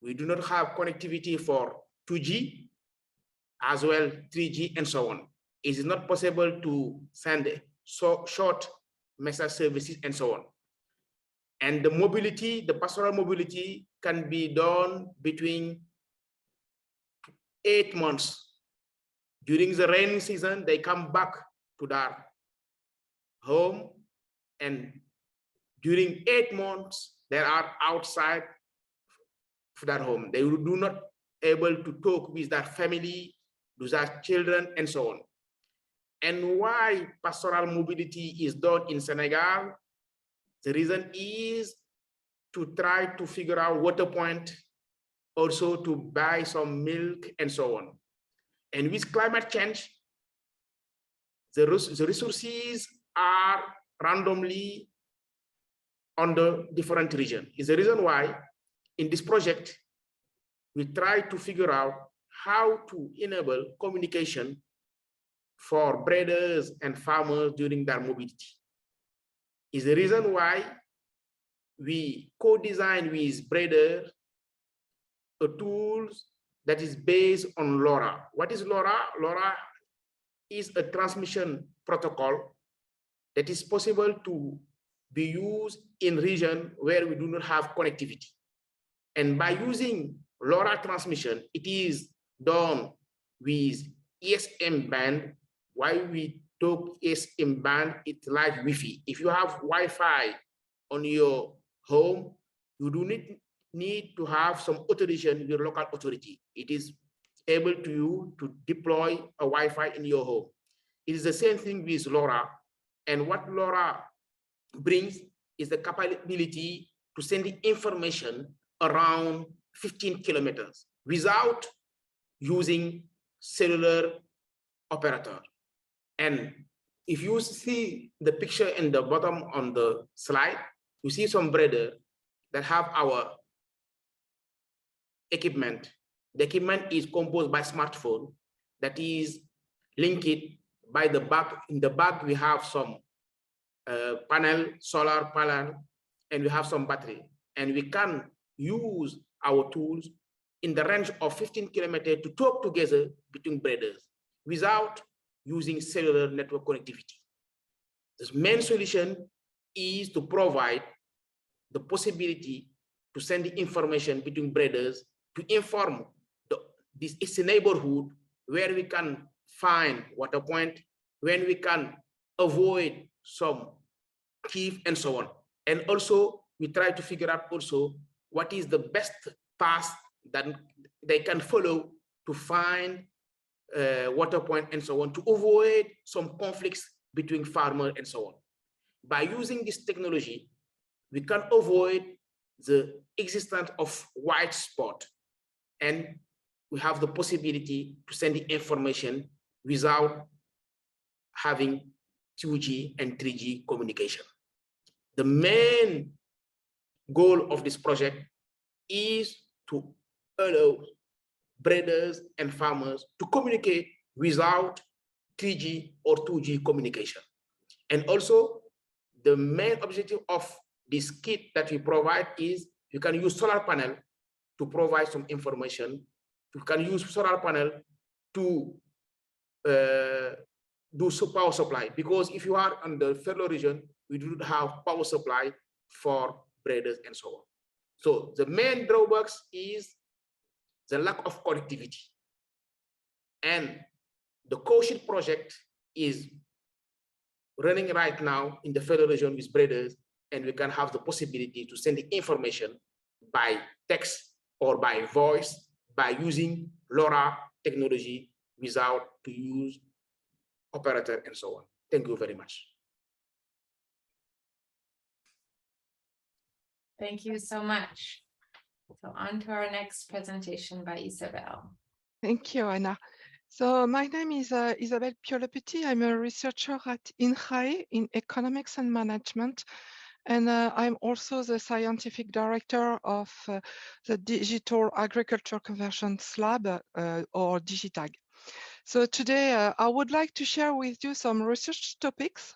Speaker 9: We do not have connectivity for 2G, as well 3G and so on. It is not possible to send short message services and so on. And the mobility, the pastoral mobility can be done between 8 months. During the rainy season, they come back to their home, and during 8 months, they are outside of their home. They do not able to talk with their family, with their children, and so on. And why pastoral mobility is done in Senegal? The reason is to try to figure out water point, also to buy some milk and so on. And with climate change, the resources are randomly on the different regions. Is the reason why in this project, we try to figure out how to enable communication for breeders and farmers during their mobility. Is the reason why we co-design with breeders a tool that is based on LoRa. What is LoRa? LoRa is a transmission protocol that is possible to be used in regions where we do not have connectivity. And by using LoRa transmission, it is done with ESM band. Why we talk ESM band, it's like Wi-Fi. If you have Wi-Fi on your home, you do need to have some authorization with your local authority. It is able to you to deploy a Wi-Fi in your home. It is the same thing with LoRa. And what LoRa brings is the capability to send the information around 15 kilometers without using cellular operator. And if you see the picture in the bottom on the slide, you see some breeders that have our equipment. The equipment is composed by smartphone that is linked by the back. In the back, we have some panel, solar panel, and we have some battery. And we can use our tools in the range of 15 kilometers to talk together between breeders without using cellular network connectivity. The main solution is to provide the possibility to send the information between breeders to inform this is a neighborhood where we can find water point, when we can avoid some thief and so on. And also we try to figure out also what is the best path that they can follow to find water point and so on, to avoid some conflicts between farmers and so on. By using this technology, we can avoid the existence of white spot, and we have the possibility to send the information without having 2G and 3G communication. The main goal of this project is to allow breeders and farmers to communicate without 3G or 2G communication. And also, the main objective of this kit that we provide is you can use solar panel to provide some information. You can use solar panel to do power supply, because if you are on the Ferlo region, we do not have power supply for breeders and so on. So the main drawbacks is the lack of connectivity. And the COSHIT project is running right now in the Ferlo region with breeders, and we can have the possibility to send the information by text or by voice by using LoRa technology without to use operator and so on. Thank you very much.
Speaker 8: Thank you so much. So on to our next presentation by Isabelle.
Speaker 10: Thank you, Anna. So my name is Isabelle Piolo-Petit. I'm a researcher at INRAE in economics and management. And I'm also the scientific director of the Digital Agriculture Convergence Lab, or DigitAg. So today I would like to share with you some research topics.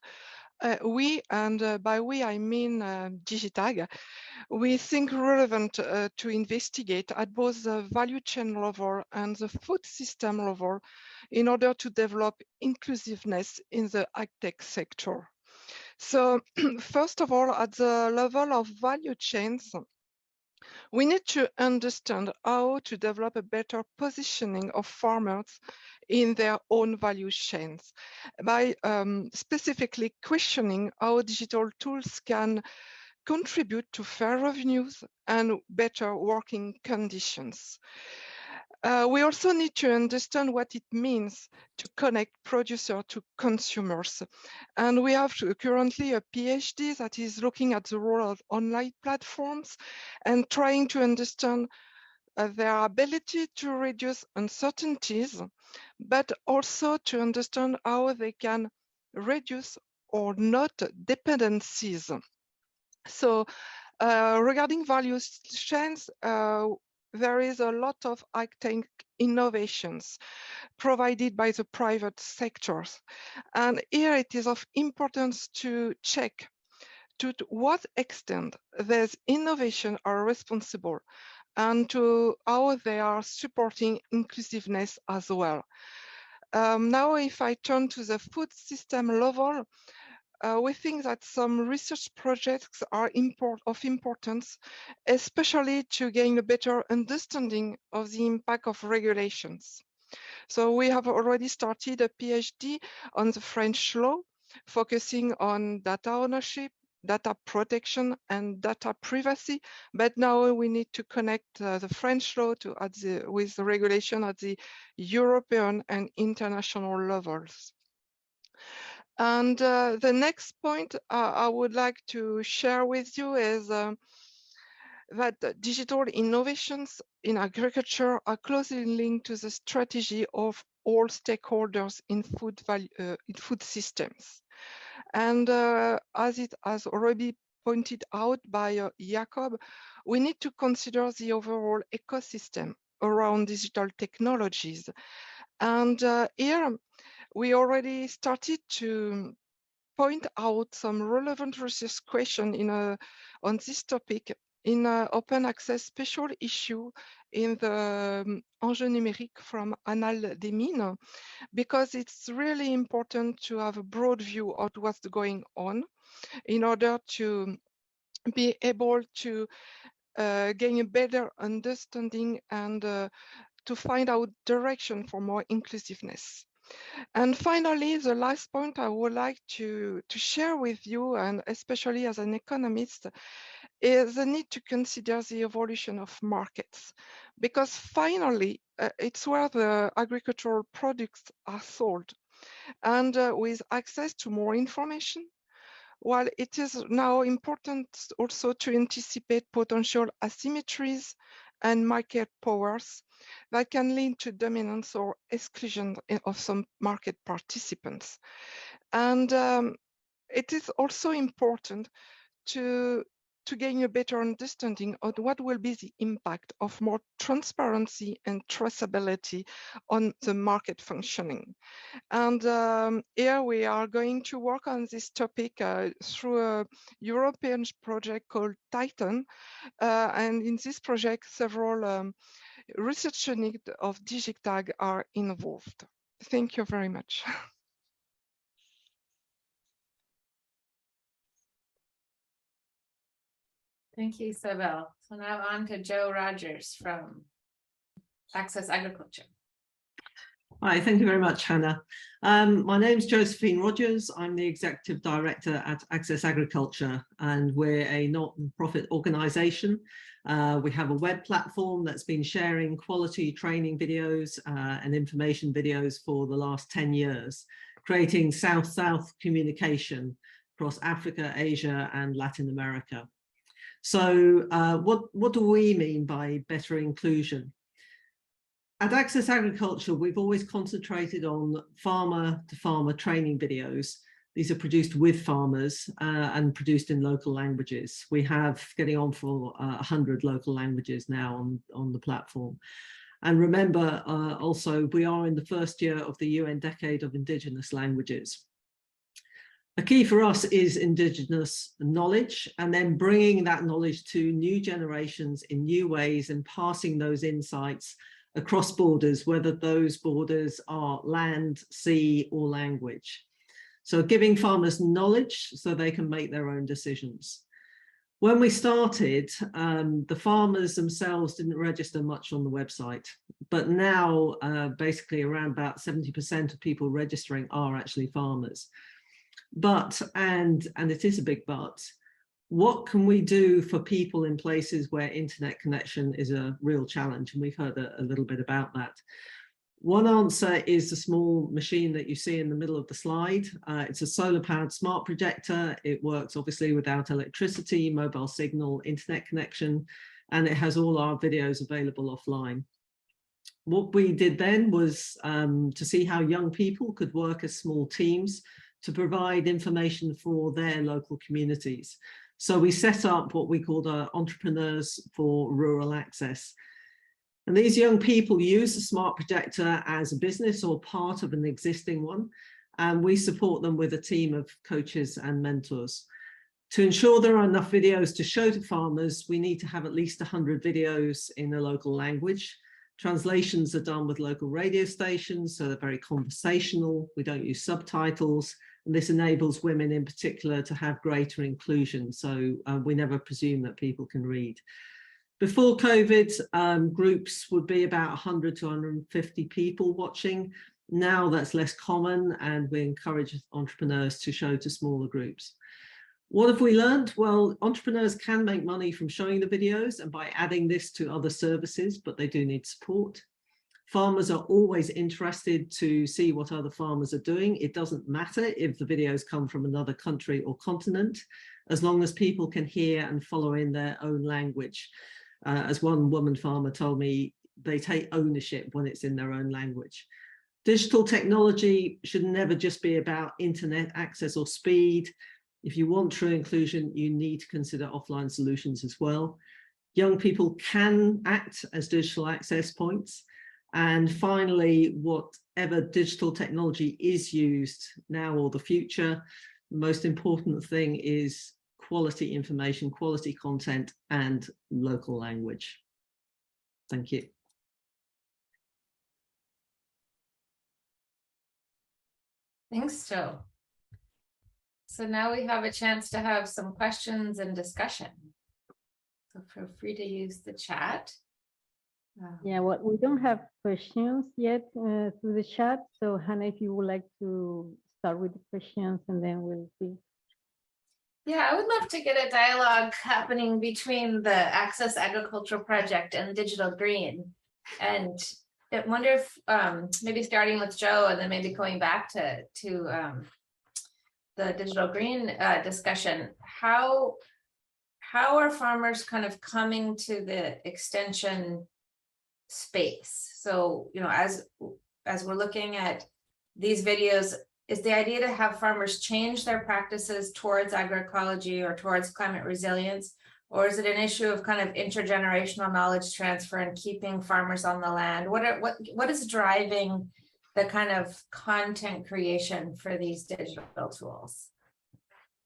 Speaker 10: By we I mean DigitAg, we think relevant to investigate at both the value chain level and the food system level in order to develop inclusiveness in the agtech sector. So first of all, at the level of value chains, we need to understand how to develop a better positioning of farmers in their own value chains by specifically questioning how digital tools can contribute to fair revenues and better working conditions. We also need to understand what it means to connect producer to consumers. And we have currently a PhD that is looking at the role of online platforms and trying to understand their ability to reduce uncertainties, but also to understand how they can reduce or not dependencies. So regarding value chains, there is a lot of agtech innovations provided by the private sectors. And here it is of importance to check to what extent these innovations are responsible and to how they are supporting inclusiveness as well. Now, if I turn to the food system level, we think that some research projects are of importance, especially to gain a better understanding of the impact of regulations. So we have already started a PhD on the French law, focusing on data ownership, data protection, and data privacy. But now we need to connect the French law with the regulation at the European and international levels. And the next point I would like to share with you is that digital innovations in agriculture are closely linked to the strategy of all stakeholders in food systems. And as it has already pointed out by Jakob, we need to consider the overall ecosystem around digital technologies. And here, we already started to point out some relevant research questions on this topic in an open access special issue in the Enjeux numériques from Annales des Mines, because it's really important to have a broad view of what's going on in order to be able to gain a better understanding and to find out direction for more inclusiveness. And finally, the last point I would like to share with you, and especially as an economist, is the need to consider the evolution of markets, because finally, it's where the agricultural products are sold. And with access to more information, while it is now important also to anticipate potential asymmetries and market powers that can lead to dominance or exclusion of some market participants. And it is also important to gain a better understanding of what will be the impact of more transparency and traceability on the market functioning. And here we are going to work on this topic through a European project called Titan. And in this project, several research units of DigitAg are involved. Thank you very much.
Speaker 8: Thank you, Seville. So now on to Joe Rogers from Access Agriculture.
Speaker 11: Hi, thank you very much, Hannah. My name is Josephine Rogers. I'm the Executive Director at Access Agriculture, and we're a not-for-profit organisation. We have a web platform that's been sharing quality training videos and information videos for the last 10 years, creating South-South communication across Africa, Asia, and Latin America. So what do we mean by better inclusion? At Access Agriculture, we've always concentrated on farmer-to-farmer training videos. These are produced with farmers and produced in local languages. We have getting on for 100 local languages now on the platform. And remember, also, we are in the first year of the UN Decade of Indigenous Languages. A key for us is Indigenous knowledge, and then bringing that knowledge to new generations in new ways and passing those insights across borders, whether those borders are land, sea, or language. So giving farmers knowledge so they can make their own decisions. When we started, the farmers themselves didn't register much on the website, but now basically around about 70% of people registering are actually farmers. But, and it is a big but, what can we do for people in places where internet connection is a real challenge? And we've heard a little bit about that. One answer is the small machine that you see in the middle of the slide. It's a solar-powered smart projector. It works obviously without electricity, mobile signal, internet connection, and it has all our videos available offline. What we did then was to see how young people could work as small teams to provide information for their local communities. So we set up what we called Entrepreneurs for Rural Access. And these young people use the smart projector as a business or part of an existing one. And we support them with a team of coaches and mentors. To ensure there are enough videos to show to farmers, we need to have at least 100 videos in a local language. Translations are done with local radio stations, so they're very conversational. We don't use subtitles. And this enables women in particular to have greater inclusion. So we never presume that people can read. Before COVID, groups would be about 100 to 150 people watching. Now that's less common, and we encourage entrepreneurs to show to smaller groups. What have we learned? Well, entrepreneurs can make money from showing the videos and by adding this to other services, but they do need support. Farmers are always interested to see what other farmers are doing. It doesn't matter if the videos come from another country or continent, as long as people can hear and follow in their own language. As one woman farmer told me, they take ownership when it's in their own language. Digital technology should never just be about internet access or speed. If you want true inclusion, you need to consider offline solutions as well. Young people can act as digital access points. And finally, whatever digital technology is used now or the future, the most important thing is quality information, quality content, and local language. Thank you.
Speaker 8: Thanks, Joe. So now we have a chance to have some questions and discussion. So feel free to use the chat.
Speaker 1: Yeah, well, we don't have questions yet through the chat. So Hannah, if you would like to start with the questions and then we'll see.
Speaker 8: Yeah, I would love to get a dialogue happening between the Access Agriculture Project and Digital Green. And I wonder if maybe starting with Joe and then maybe going back to the digital green discussion, how are farmers kind of coming to the extension space? So, you know, as we're looking at these videos, is the idea to have farmers change their practices towards agroecology or towards climate resilience? Or is it an issue of kind of intergenerational knowledge transfer and keeping farmers on the land? What is driving the kind of content creation for these digital tools?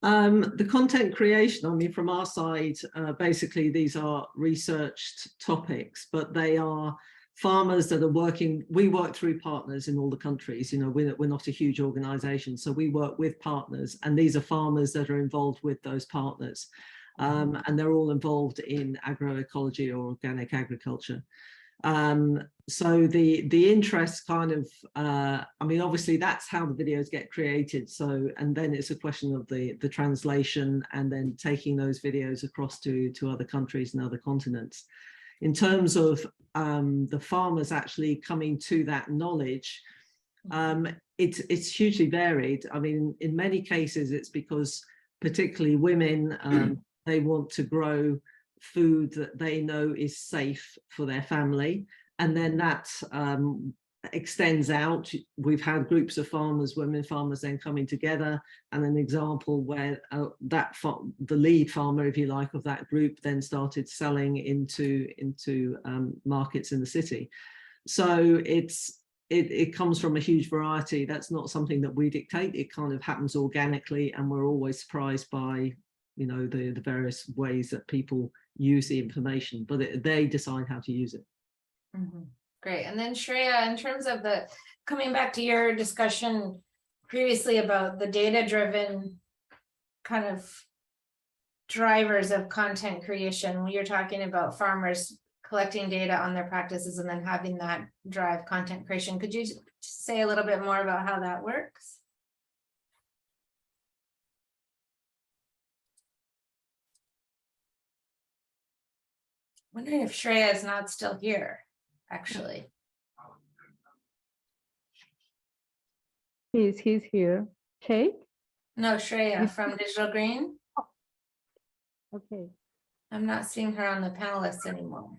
Speaker 11: The content creation, I mean, from our side, basically these are researched topics, but they are farmers that are working. We work through partners in all the countries. You know, we're not a huge organization, so we work with partners, and these are farmers that are involved with those partners. And they're all involved in agroecology or organic agriculture. So the interest kind of, I mean, obviously that's how the videos get created. So, and then it's a question of the translation and then taking those videos across to other countries and other continents. In terms of the farmers actually coming to that knowledge, it's hugely varied. I mean, in many cases, it's because particularly women, they want to grow food that they know is safe for their family, and then that extends out. We've had groups of farmers, women farmers, then coming together, and an example where the lead farmer, if you like, of that group then started selling into markets in the city. So it comes from a huge variety. That's not something that we dictate. It kind of happens organically, and we're always surprised by, you know, the various ways that people use the information, but they decide how to use it.
Speaker 8: Mm-hmm. Great. And then Shreya, in terms of coming back to your discussion previously about the data-driven kind of drivers of content creation, when you're talking about farmers collecting data on their practices and then having that drive content creation, could you say a little bit more about how that works? Wondering if Shreya is not still here, actually.
Speaker 1: He's here. Kate?
Speaker 8: No, Shreya from Digital Green.
Speaker 1: Oh. Okay.
Speaker 8: I'm not seeing her on the panelists anymore.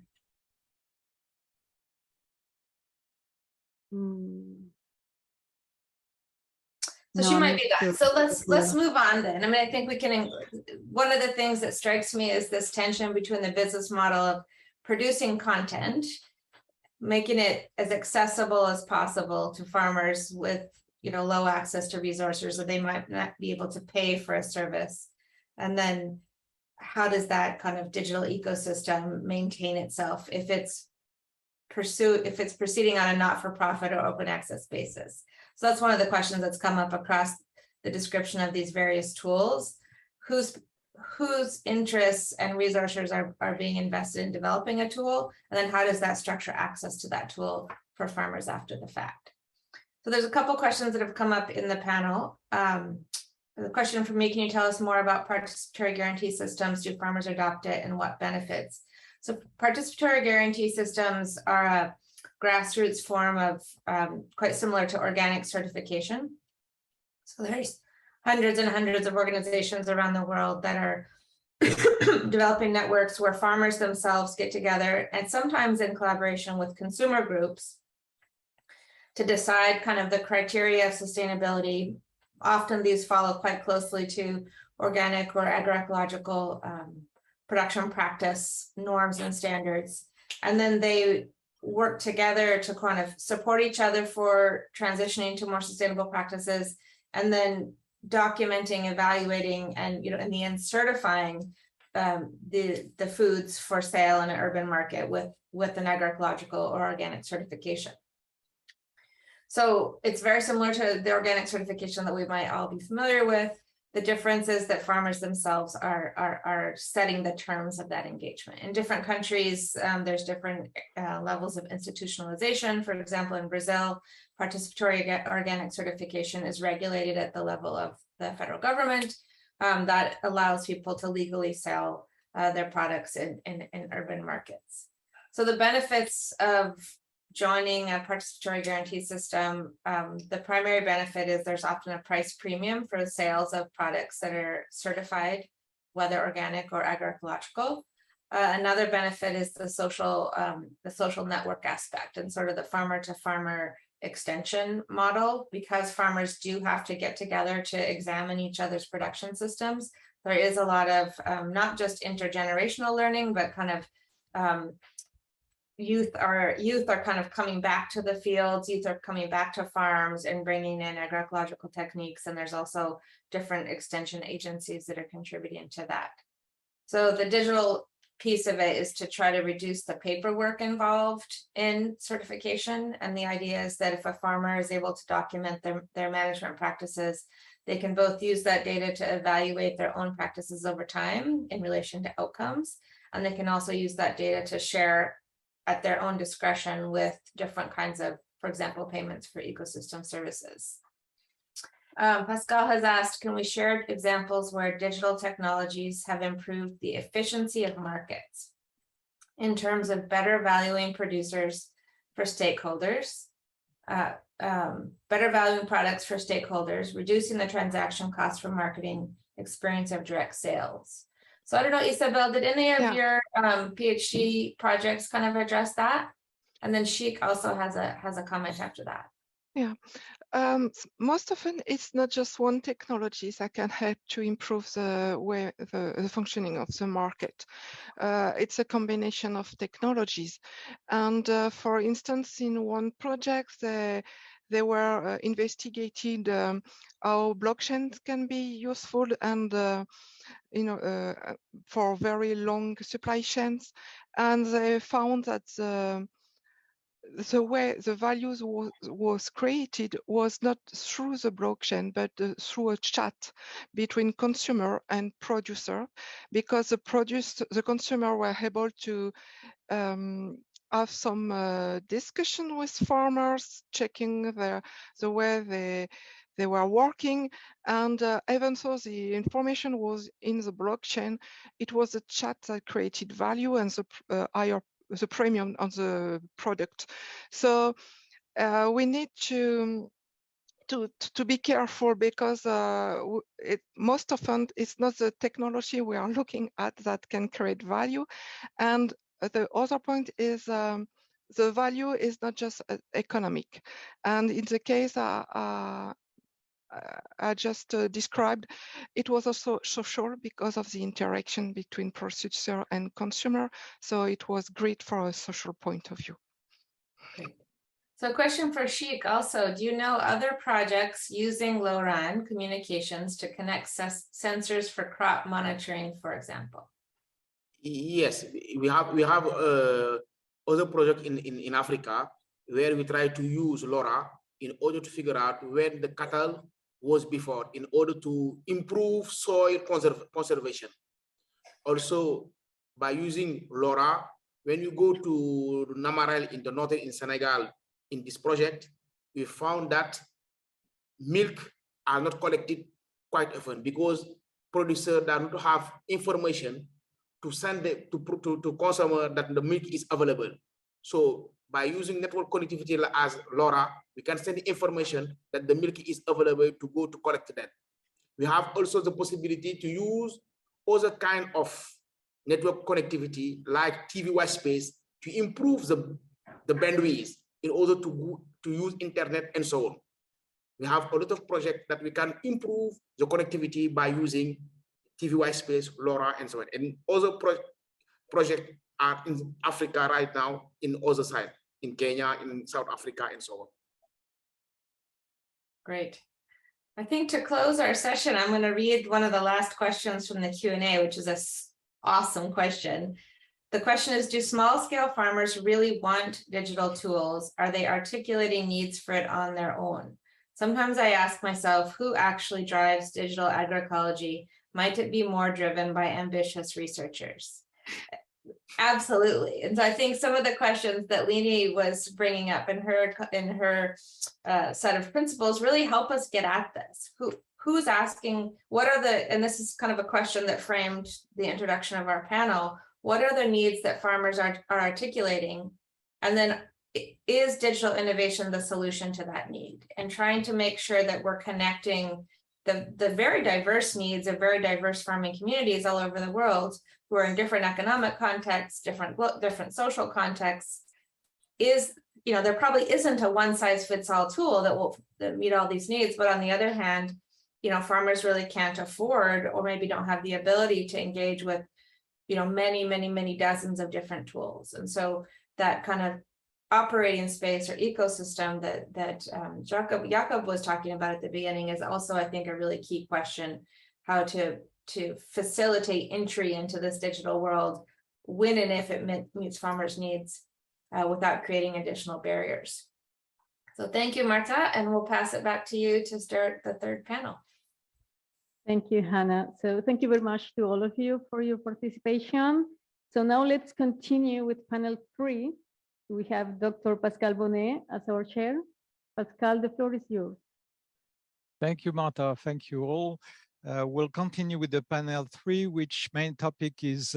Speaker 8: So she might be gone. So let's move on then. I mean, I think we can, one of the things that strikes me is this tension between the business model of producing content, making it as accessible as possible to farmers with, you know, low access to resources, or they might not be able to pay for a service. And then how does that kind of digital ecosystem maintain itself if it's proceeding on a not-for-profit or open access basis? So that's one of the questions that's come up across the description of these various tools. Whose interests and resources are being invested in developing a tool? And then how does that structure access to that tool for farmers after the fact? So there's a couple questions that have come up in the panel. The question from me, can you tell us more about participatory guarantee systems? Do farmers adopt it, and what benefits? So participatory guarantee systems are a grassroots form of quite similar to organic certification. So there's hundreds and hundreds of organizations around the world that are developing networks where farmers themselves get together, and sometimes in collaboration with consumer groups, to decide kind of the criteria of sustainability. Often these follow quite closely to organic or agroecological production practice norms and standards. And then they work together to kind of support each other for transitioning to more sustainable practices, and then documenting, evaluating, and, you know, in the end certifying the foods for sale in an urban market with an agroecological or organic certification. So it's very similar to the organic certification that we might all be familiar with. The difference is that farmers themselves are setting the terms of that engagement. In different countries, there's different levels of institutionalization. For example, in Brazil, participatory organic certification is regulated at the level of the federal government. That allows people to legally sell their products in urban markets. So the benefits of joining a participatory guarantee system, the primary benefit is there's often a price premium for the sales of products that are certified, whether organic or agroecological. Another benefit is the social network aspect and sort of the farmer to farmer extension model, because farmers do have to get together to examine each other's production systems. There is a lot of not just intergenerational learning, but kind of youth are kind of coming back to the fields, youth are coming back to farms and bringing in agroecological techniques. And there's also different extension agencies that are contributing to that. So the digital piece of it is to try to reduce the paperwork involved in certification. And the idea is that if a farmer is able to document their management practices, they can both use that data to evaluate their own practices over time in relation to outcomes. And they can also use that data to share at their own discretion with different kinds of, for example, payments for ecosystem services. Pascal has asked, can we share examples where digital technologies have improved the efficiency of markets in terms of better valuing producers for stakeholders, better valuing products for stakeholders, reducing the transaction costs for marketing, experience of direct sales? So I don't know, Isabel, did any of your PhD projects kind of address that? And then Sheikh also has a comment after that.
Speaker 10: Yeah. Most often it's not just one technology that can help to improve the way the functioning of the market. It's a combination of technologies. And for instance, in one project, they were investigated how blockchains can be useful and for very long supply chains. And they found that the way the values was created was not through the blockchain, but through a chat between consumer and producer, because the consumer were able to have some discussion with farmers, checking the way they were working. And even though the information was in the blockchain, it was a chat that created value and the premium on the product. So we need to be careful, because most often it's not the technology we are looking at that can create value. And the other point is the value is not just economic. And in the case I just described, it was also social because of the interaction between producer and consumer. So it was great for a social point of view.
Speaker 8: Great. So a question for Sheikh also, do you know other projects using LoRaN communications to connect sensors for crop monitoring, for example?
Speaker 9: Yes, we have other project in Africa where we try to use LoRa in order to figure out where the cattle was before, in order to improve soil conservation. Also, by using LoRa, when you go to Namarel in the northern in Senegal, in this project, we found that milk are not collected quite often because producers do not have information to send to consumer that the milk is available. So by using network connectivity as LoRa, we can send information that the milk is available to go to collect that. We have also the possibility to use other kind of network connectivity like TV white space to improve the bandwidth in order to use internet and so on. We have a lot of projects that we can improve the connectivity by using TV white space, LoRa, and so on. And other projects are in Africa right now, in other side, in Kenya, in South Africa, and so on.
Speaker 8: Great. I think to close our session, I'm going to read one of the last questions from the Q&A, which is an awesome question. The question is, do small-scale farmers really want digital tools? Are they articulating needs for it on their own? Sometimes I ask myself, who actually drives digital agroecology? Might it be more driven by ambitious researchers? Absolutely. And so I think some of the questions that Lini was bringing up in her set of principles really help us get at this. Who's asking, what are the, and this is kind of a question that framed the introduction of our panel, what are the needs that farmers are articulating? And then is digital innovation the solution to that need? And trying to make sure that we're connecting the very diverse needs of very diverse farming communities all over the world who are in different economic contexts, different social contexts. Is, you know, there probably isn't a one-size-fits-all tool that meet all these needs, but on the other hand, you know, farmers really can't afford or maybe don't have the ability to engage with, you know, many dozens of different tools. And so that kind of operating space or ecosystem that Jakob was talking about at the beginning is also, I think, a really key question, how to facilitate entry into this digital world when and if it meets farmers' needs without creating additional barriers. So thank you, Marta, and we'll pass it back to you to start the third panel.
Speaker 1: Thank you, Hannah. So thank you very much to all of you for your participation. So now let's continue with panel 3. We have Dr. Pascal Bonnet as our chair. Pascal, the floor is yours.
Speaker 2: Thank you, Marta. Thank you all. We'll continue with the panel 3, which main topic is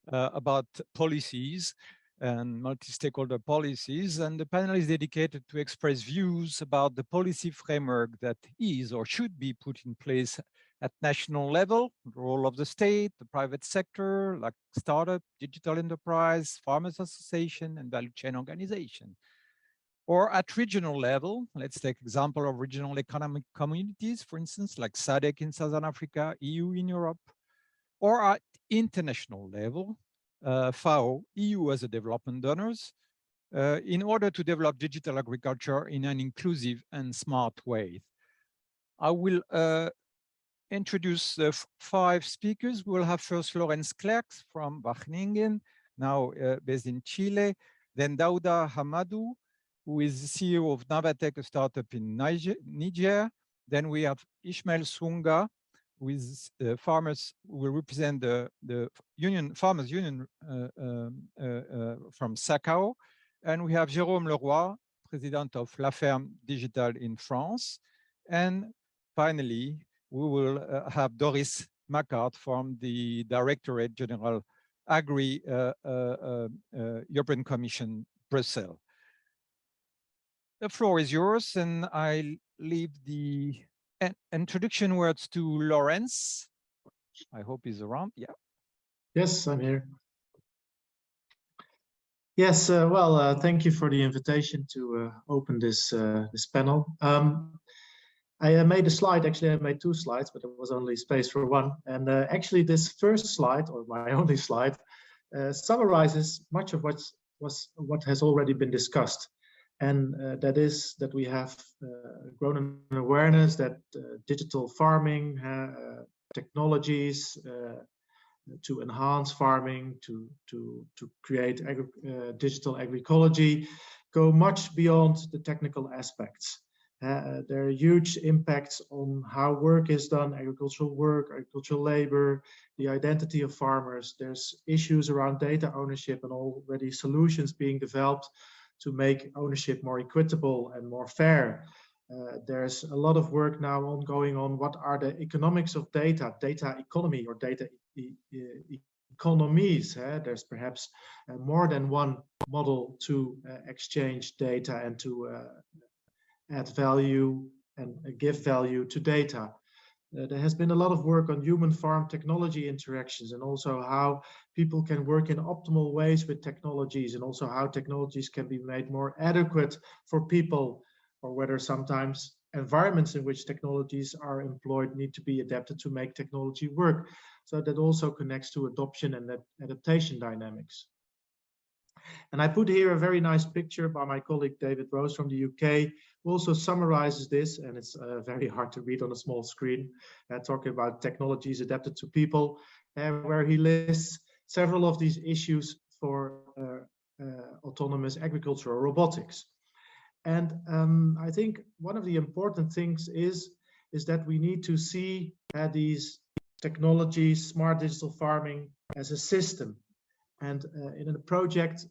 Speaker 2: about policies and multi-stakeholder policies. And the panel is dedicated to express views about the policy framework that is or should be put in place at national level, the role of the state, the private sector, like startup, digital enterprise, farmers association, and value chain organization. Or at regional level, let's take example of regional economic communities, for instance, like SADC in Southern Africa, EU in Europe. Or at international level, FAO, EU as a development donors, in order to develop digital agriculture in an inclusive and smart way. I will introduce the 5 speakers. We'll have first Florence Clerks from Wageningen, now based in Chile, then Daouda Hamadou, who is the CEO of Navatech, a startup in Niger. Then we have Ishmael Sunga, who is farmers who will represent the union, farmers union from Sacao. And we have Jérome Le Roy, president of La Ferme Digitale in France. And finally, we will have Doris Macquard from the Directorate General Agri, European Commission, Brussels. The floor is yours, and I leave the introduction words to Lawrence. I hope he's around. Yeah.
Speaker 12: Yes, I'm here. Yes, thank you for the invitation to open this this panel. I made a slide. Actually, I made 2 slides, but there was only space for 1. And actually, this first slide, or my only slide, summarizes much of what has already been discussed. And that is that we have grown an awareness that digital farming technologies to enhance farming, to create digital agroecology, go much beyond the technical aspects. There are huge impacts on how work is done, agricultural work, agricultural labor, the identity of farmers. There's issues around data ownership and already solutions being developed to make ownership more equitable and more fair. There's a lot of work now ongoing on what are the economics of data economy or data economies. There's perhaps more than one model to exchange data and to add value and give value to data. There has been a lot of work on human farm technology interactions and also how people can work in optimal ways with technologies and also how technologies can be made more adequate for people, or whether sometimes environments in which technologies are employed need to be adapted to make technology work. So that also connects to adoption and adaptation dynamics. And I put here a very nice picture by my colleague David Rose from the UK, who also summarizes this, and it's very hard to read on a small screen, talking about technologies adapted to people, where he lists several of these issues for autonomous agriculture or robotics. And I think one of the important things is that we need to see these technologies, smart digital farming, as a system. And in a project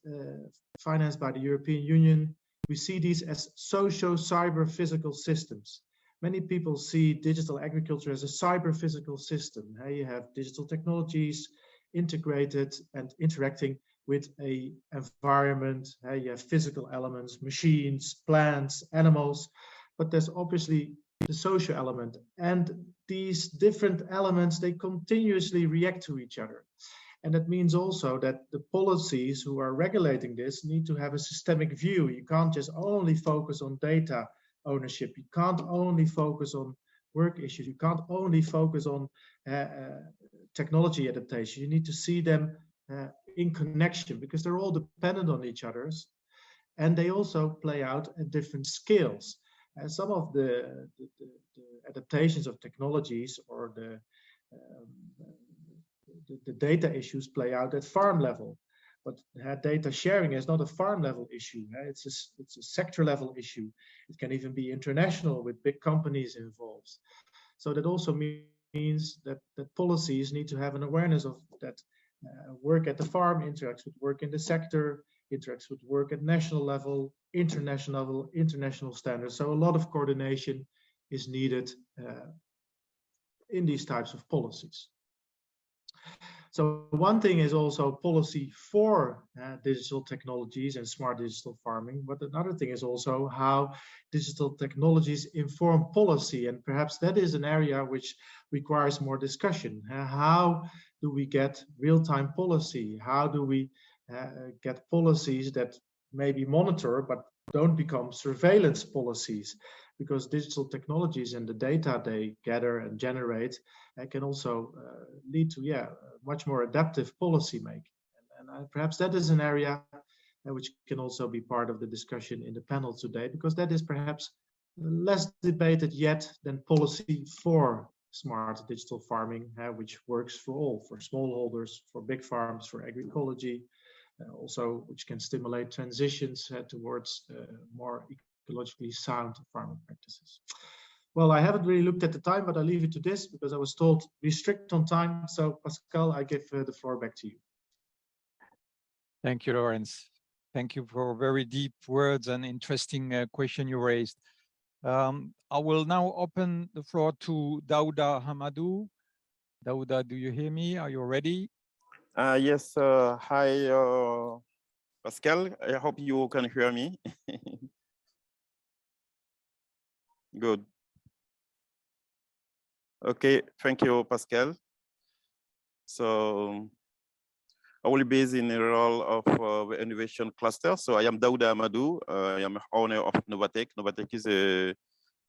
Speaker 12: financed by the European Union, we see these as socio-cyber-physical systems. Many people see digital agriculture as a cyber-physical system. You have digital technologies integrated and interacting with a environment. You have physical elements, machines, plants, animals, but there's obviously the social element. And these different elements, they continuously react to each other. And that means also that the policies who are regulating this need to have a systemic view. You can't just only focus on data ownership. You can't only focus on work issues. You can't only focus on technology adaptation. You need to see them in connection, because they're all dependent on each other, and they also play out at different scales. And some of the adaptations of technologies or the data issues play out at farm level, but data sharing is not a farm level issue. It's a sector level issue. It can even be international with big companies involved. So that also means that policies need to have an awareness of that. Work at the farm interacts with work in the sector, interacts with work at national level, international standards. So a lot of coordination is needed in these types of policies. So one thing is also policy for digital technologies and smart digital farming, but another thing is also how digital technologies inform policy. And perhaps that is an area which requires more discussion. How do we get real-time policy? How do we get policies that maybe monitor but don't become surveillance policies? Because digital technologies and the data they gather and generate can also lead to much more adaptive policy making. And perhaps that is an area which can also be part of the discussion in the panel today, because that is perhaps less debated yet than policy for smart digital farming, which works for all, for smallholders, for big farms, for agroecology, also which can stimulate transitions towards more ecologically sound farming practices. Well, I haven't really looked at the time, but I leave it to this because I was told be strict on time. So Pascal, I give the floor back to you.
Speaker 2: Thank you, Lawrence. Thank you for very deep words and interesting question you raised. I will now open the floor to Daouda Hamadou. Daouda, do you hear me? Are you ready?
Speaker 13: Yes. Hi, Pascal. I hope you can hear me. Good. Okay, thank you, Pascal. So I will be in the role of the innovation cluster. So I am Daouda Hamadou. I am owner of Novatech. Novatech is a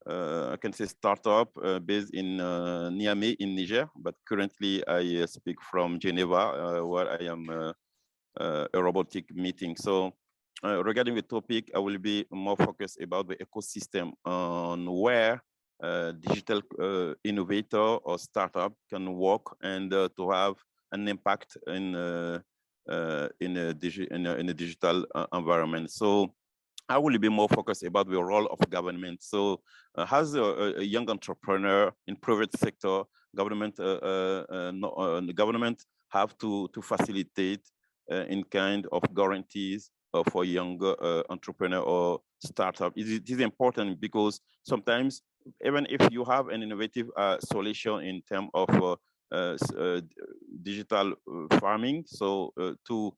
Speaker 13: I can say startup based in Niamey in Niger, but currently I speak from Geneva, where I am a robotic meeting. So regarding the topic, I will be more focused about the ecosystem on where digital innovator or startup can work and to have an impact in a digital environment. So I will be more focused about the role of government. So as a young entrepreneur in private sector, government government have to facilitate in kind of guarantees for young entrepreneur or startup. It is important because sometimes even if you have an innovative solution in terms of digital farming, so to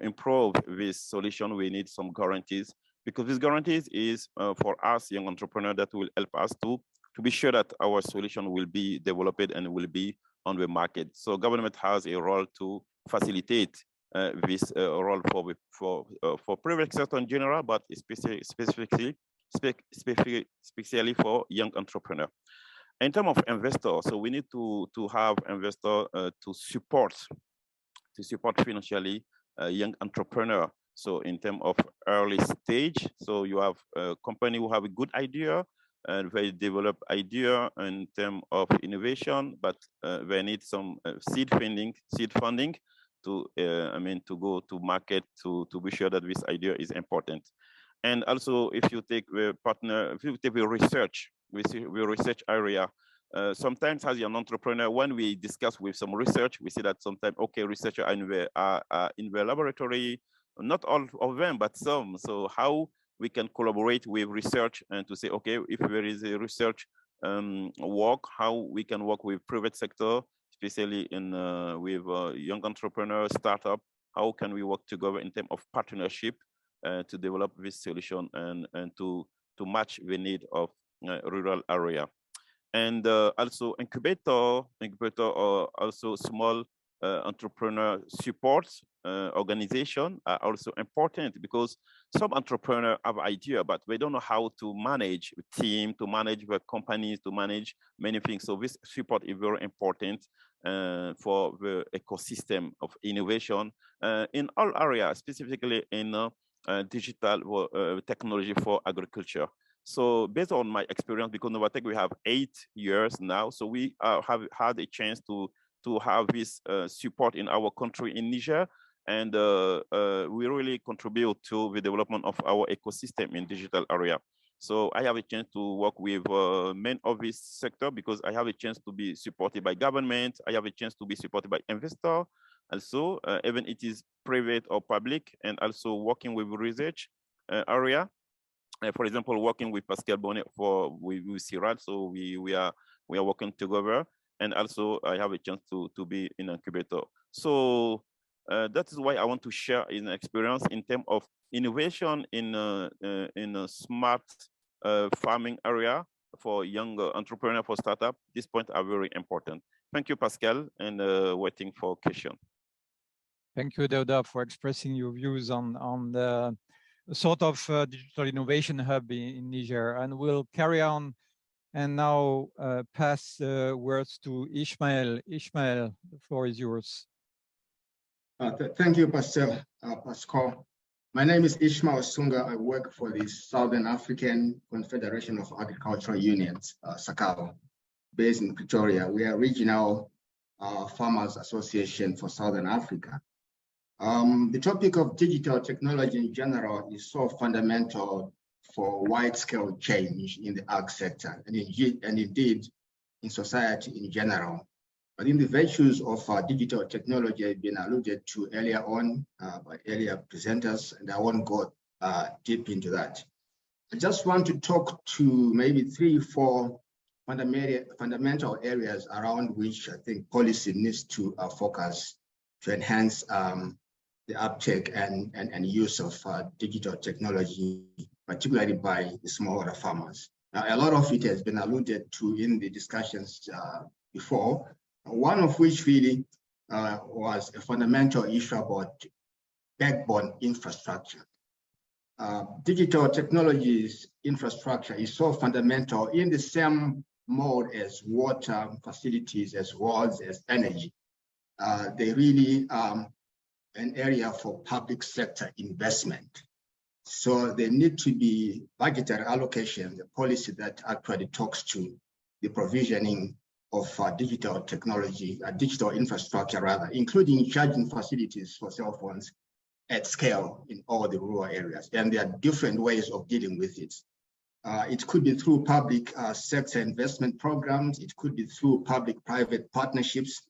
Speaker 13: improve this solution, we need some guarantees, because these guarantees is for us young entrepreneurs that will help us to be sure that our solution will be developed and will be on the market. So government has a role to facilitate this role for private sector in general, but specifically for young entrepreneurs. In terms of investors, so we need to have investors to support financially a young entrepreneur. So in terms of early stage, so you have a company who have a good idea and they develop idea in terms of innovation, but they need some seed funding to to go to market to be sure that this idea is important. And also, if you take the partner, if you take the research area, sometimes as an entrepreneur, when we discuss with some research, we see that sometimes, okay, researchers are in the laboratory, not all of them, but some. So how we can collaborate with research and to say, okay, if there is a research work, how we can work with private sector, especially in with young entrepreneurs, startup. How can we work together in terms of partnership to develop this solution and to match the need of rural area? And also incubator or also small entrepreneur support organization are also important, because some entrepreneurs have idea, but they don't know how to manage a team, to manage the companies, to manage many things. So this support is very important for the ecosystem of innovation in all areas, specifically in digital technology for agriculture. So based on my experience, because Novatec, we have 8 years now, so we have had a chance to have this support in our country in Niger, and we really contribute to the development of our ecosystem in digital area. So I have a chance to work with many of this sector, because I have a chance to be supported by government. I have a chance to be supported by investor, also even it is private or public, and also working with research area. For example, working with Pascal Bonnet with CIRAD, so we are working together, and also I have a chance to be in incubator. So that is why I want to share an experience in terms of innovation in a smart farming area for young entrepreneur, for startup. These points are very important. Thank you, Pascal, and waiting for question.
Speaker 2: Thank you, Daouda, for expressing your views on the sort of digital innovation hub in Niger. And we'll carry on and now pass words to Ishmael. Ishmael, the floor is yours.
Speaker 14: Thank you, Pascal. My name is Ishmael Sunga. I work for the Southern African Confederation of Agricultural Unions, SACAL, based in Pretoria. We are a regional farmers association for Southern Africa. The topic of digital technology in general is so fundamental for wide-scale change in the ag sector, and indeed in society in general. But in the virtues of digital technology have been alluded to earlier on by earlier presenters, and I won't go deep into that. I just want to talk to maybe 3 or 4 fundamental areas around which I think policy needs to focus to enhance the uptake and use of digital technology, particularly by the smaller farmers. Now, a lot of it has been alluded to in the discussions before, one of which really was a fundamental issue about backbone infrastructure. Digital technologies infrastructure is so fundamental in the same mode as water facilities, as roads, as energy. They really an area for public sector investment. So there need to be budgetary allocation, the policy that actually talks to the provisioning of digital technology, digital infrastructure rather, including charging facilities for cell phones at scale in all the rural areas. And there are different ways of dealing with it. It could be through public sector investment programs. It could be through public-private partnerships.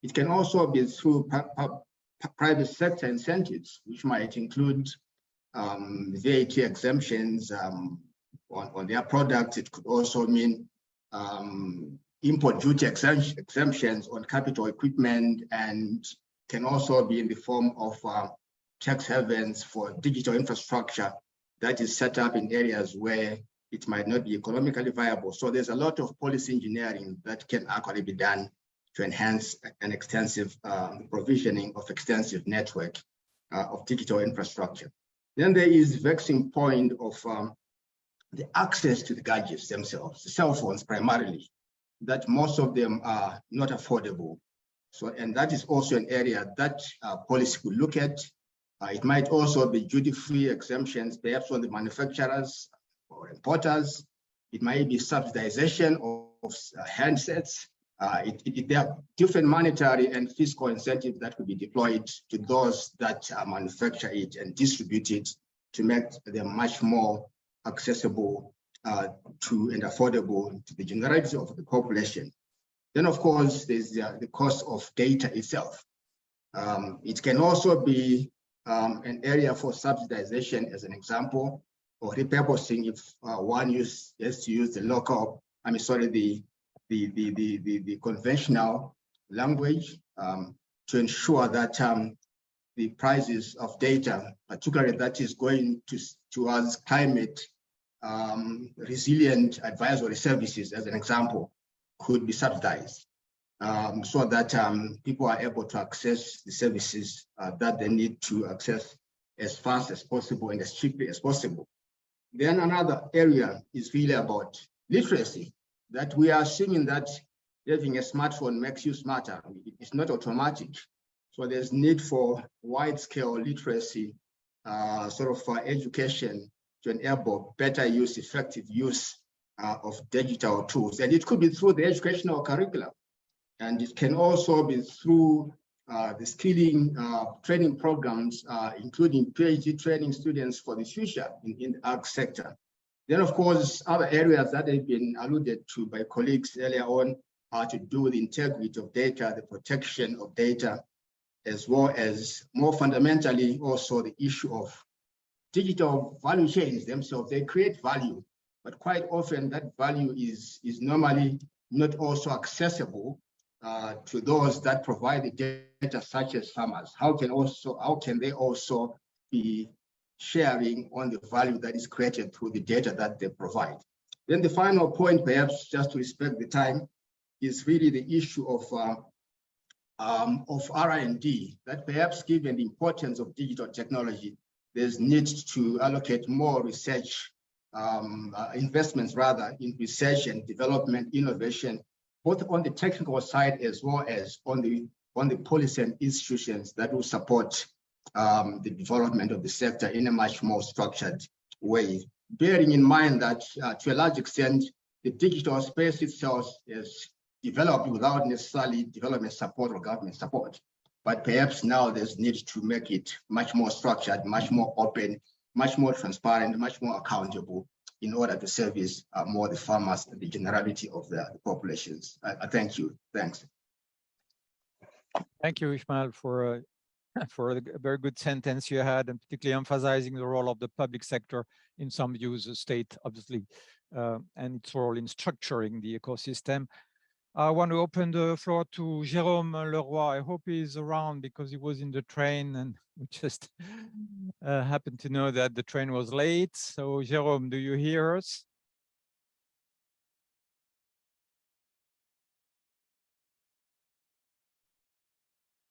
Speaker 14: It can also be through private sector incentives, which might include VAT exemptions on their products. It could also mean import duty exemptions on capital equipment, and can also be in the form of tax havens for digital infrastructure that is set up in areas where it might not be economically viable. So there's a lot of policy engineering that can actually be done to enhance an extensive provisioning of extensive network of digital infrastructure. Then there is the vexing point of the access to the gadgets themselves, the cell phones primarily, that most of them are not affordable. So, and that is also an area that policy could look at. It might also be duty-free exemptions, perhaps on the manufacturers or importers. It might be subsidization of handsets. There are different monetary and fiscal incentives that could be deployed to those that manufacture it and distribute it to make them much more accessible to and affordable to the generality of the population. Then, of course, there's the cost of data itself. It can also be an area for subsidization, as an example, or repurposing if one has to use the local, the conventional language to ensure that the prices of data, particularly that is going towards climate resilient advisory services, as an example, could be subsidized so that people are able to access the services that they need to access as fast as possible and as cheaply as possible. Then another area is really about literacy, that we are assuming that having a smartphone makes you smarter. It's not automatic. So there's need for wide-scale literacy sort of education to enable better use, effective use of digital tools. And it could be through the educational curriculum. And it can also be through the skilling training programs, including PhD training students for the future in the ag sector. Then, of course, other areas that have been alluded to by colleagues earlier on are to do with the integrity of data, the protection of data, as well as more fundamentally also the issue of digital value chains themselves. They create value, but quite often that value is normally not also accessible to those that provide the data, such as farmers. How can they also be sharing on the value that is created through the data that they provide? Then the final point, perhaps just to respect the time, is really the issue of R&D, that perhaps given the importance of digital technology, there's need to allocate more research investments rather in research and development, innovation, both on the technical side as well as on the policy and institutions that will support the development of the sector in a much more structured way. Bearing in mind that to a large extent, the digital space itself is developed without necessarily development support or government support. But perhaps now there's need to make it much more structured, much more open, much more transparent, much more accountable in order to service more the farmers and the generality of the populations. Thank you. Thanks.
Speaker 2: Thank you, Ishmael, for a very good sentence you had, and particularly emphasizing the role of the public sector in some views, the state, obviously, and its role in structuring the ecosystem. I want to open the floor to Jérome Le Roy. I hope he's around because he was in the train and we just happened to know that the train was late. So Jérome, do you hear us?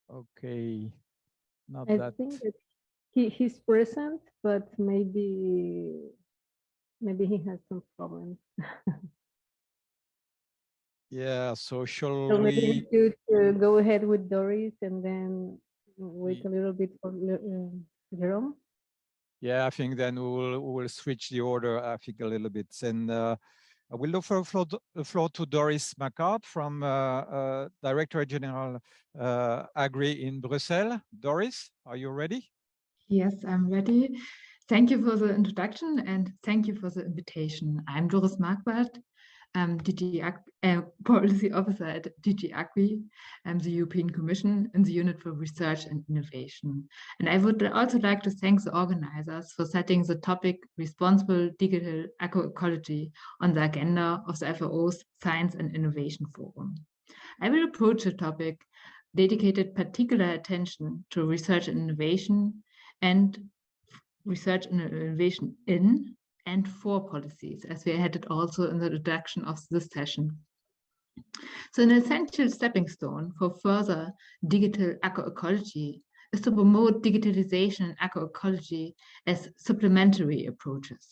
Speaker 2: Okay, not
Speaker 1: I
Speaker 2: that.
Speaker 1: think that he's present, but maybe he has some problems.
Speaker 2: Yeah, so shall
Speaker 1: So maybe
Speaker 2: we
Speaker 1: should go ahead with Doris and then wait a little bit for Jérome?
Speaker 2: Yeah, I think then we'll switch the order, I think, a little bit. And I will look for the floor to Doris Macquard from Directorate General Agri in Brussels. Doris, are you ready?
Speaker 15: Yes, I'm ready. Thank you for the introduction and thank you for the invitation. I'm Doris Macquard. I'm Policy Officer at DG Agri, the European Commission in the Unit for Research and Innovation. And I would also like to thank the organizers for setting the topic Responsible Digital Agroecology on the agenda of the FAO's Science and Innovation Forum. I will approach the topic dedicated particular attention to research and innovation and research and innovation in and for policies, as we had it also in the introduction of this session. So an essential stepping stone for further digital agroecology is to promote digitalization and agroecology as supplementary approaches.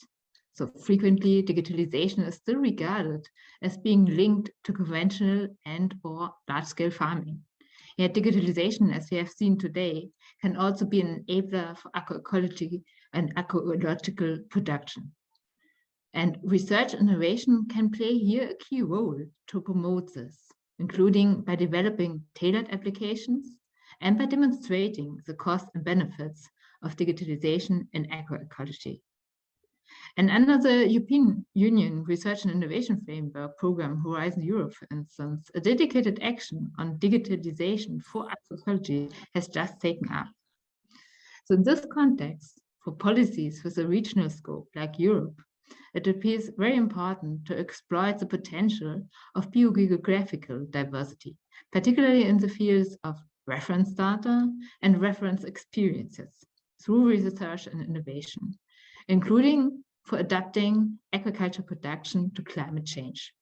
Speaker 15: So frequently, digitalization is still regarded as being linked to conventional and/or large-scale farming. Yet digitalization, as we have seen today, can also be an enabler for agroecology and agroecological production. And research innovation can play here a key role to promote this, including by developing tailored applications and by demonstrating the costs and benefits of digitalization in agroecology. And under the European Union Research and Innovation Framework Program Horizon Europe, for instance, a dedicated action on digitalization for agroecology has just taken up. So in this context, for policies with a regional scope like Europe, it appears very important to exploit the potential of biogeographical diversity, particularly in the fields of reference data and reference experiences through research and innovation, including for adapting agriculture production to climate change.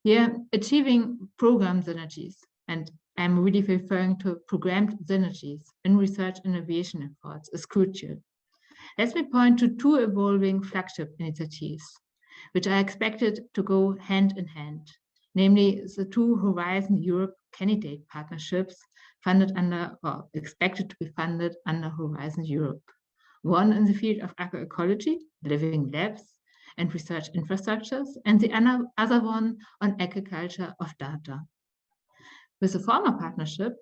Speaker 15: Here, achieving program synergies, and I'm really referring to programmed synergies in research innovation efforts, is crucial. Let me point to two evolving flagship initiatives, which are expected to go hand in hand, namely the two Horizon Europe candidate partnerships funded under, or expected to be funded under Horizon Europe. One in the field of agroecology, living labs, and research infrastructures, and the other one on agriculture of data. With the former partnership,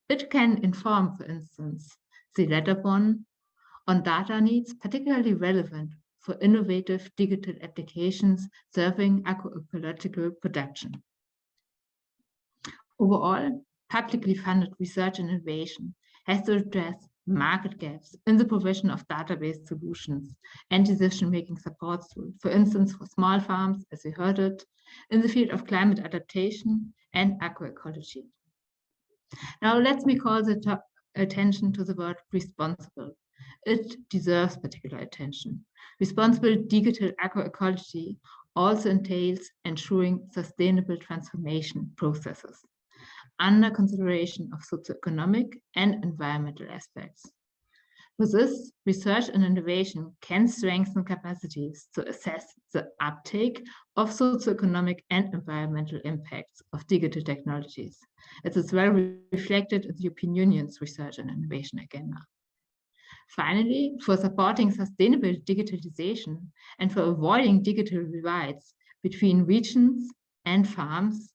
Speaker 15: it can inform, for instance, the latter one on data needs particularly relevant for innovative digital applications serving agroecological production. Overall, publicly funded research and innovation has to address market gaps in the provision of database solutions and decision-making support tools, for instance, for small farms, as we heard it, in the field of climate adaptation and agroecology. Now, let me call the attention to the word responsible. It deserves particular attention. Responsible digital agroecology also entails ensuring sustainable transformation processes under consideration of socioeconomic and environmental aspects. For this, research and innovation can strengthen capacities to assess the uptake of socioeconomic and environmental impacts of digital technologies. It is well reflected in the European Union's research and innovation agenda. Finally, for supporting sustainable digitalization and for avoiding digital divides between regions and farms,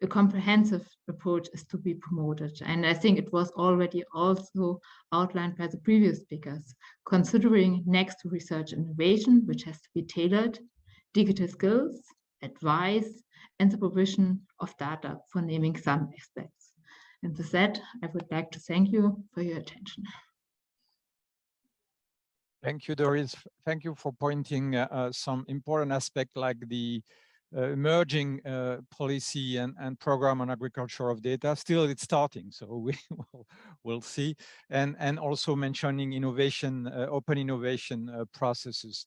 Speaker 15: a comprehensive approach is to be promoted. And I think it was already also outlined by the previous speakers, considering next to research and innovation, which has to be tailored, digital skills, advice, and the provision of data, for naming some aspects. And with that, I would like to thank you for your attention.
Speaker 2: Thank you, Doris. Thank you for pointing some important aspect like the emerging policy and program on agriculture of data. Still, it's starting, so we'll see. And also mentioning innovation, open innovation processes.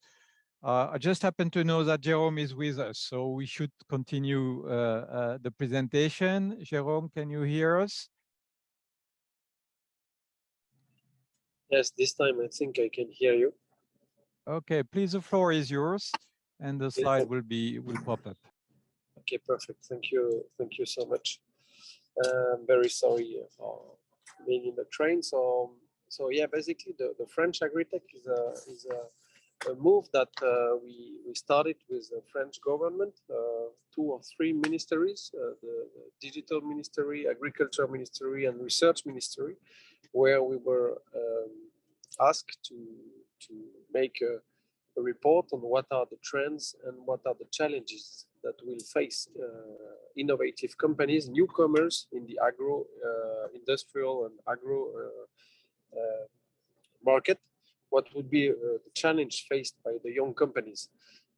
Speaker 2: I just happen to know that Jérome is with us, so we should continue the presentation. Jérome, can you hear us?
Speaker 16: Yes, this time I think I can hear you.
Speaker 2: Okay, please, the floor is yours, and the slide will pop up.
Speaker 16: Okay, perfect. Thank you so much. I'm very sorry for being in the train. So yeah, basically the French Agritech is a move that we started with the French government, 2 or 3 ministries, the Digital Ministry, Agriculture Ministry, and Research Ministry, where we were asked to make a report on what are the trends and what are the challenges that will face innovative companies, newcomers in the agro, industrial and agro market. What would be the challenge faced by the young companies?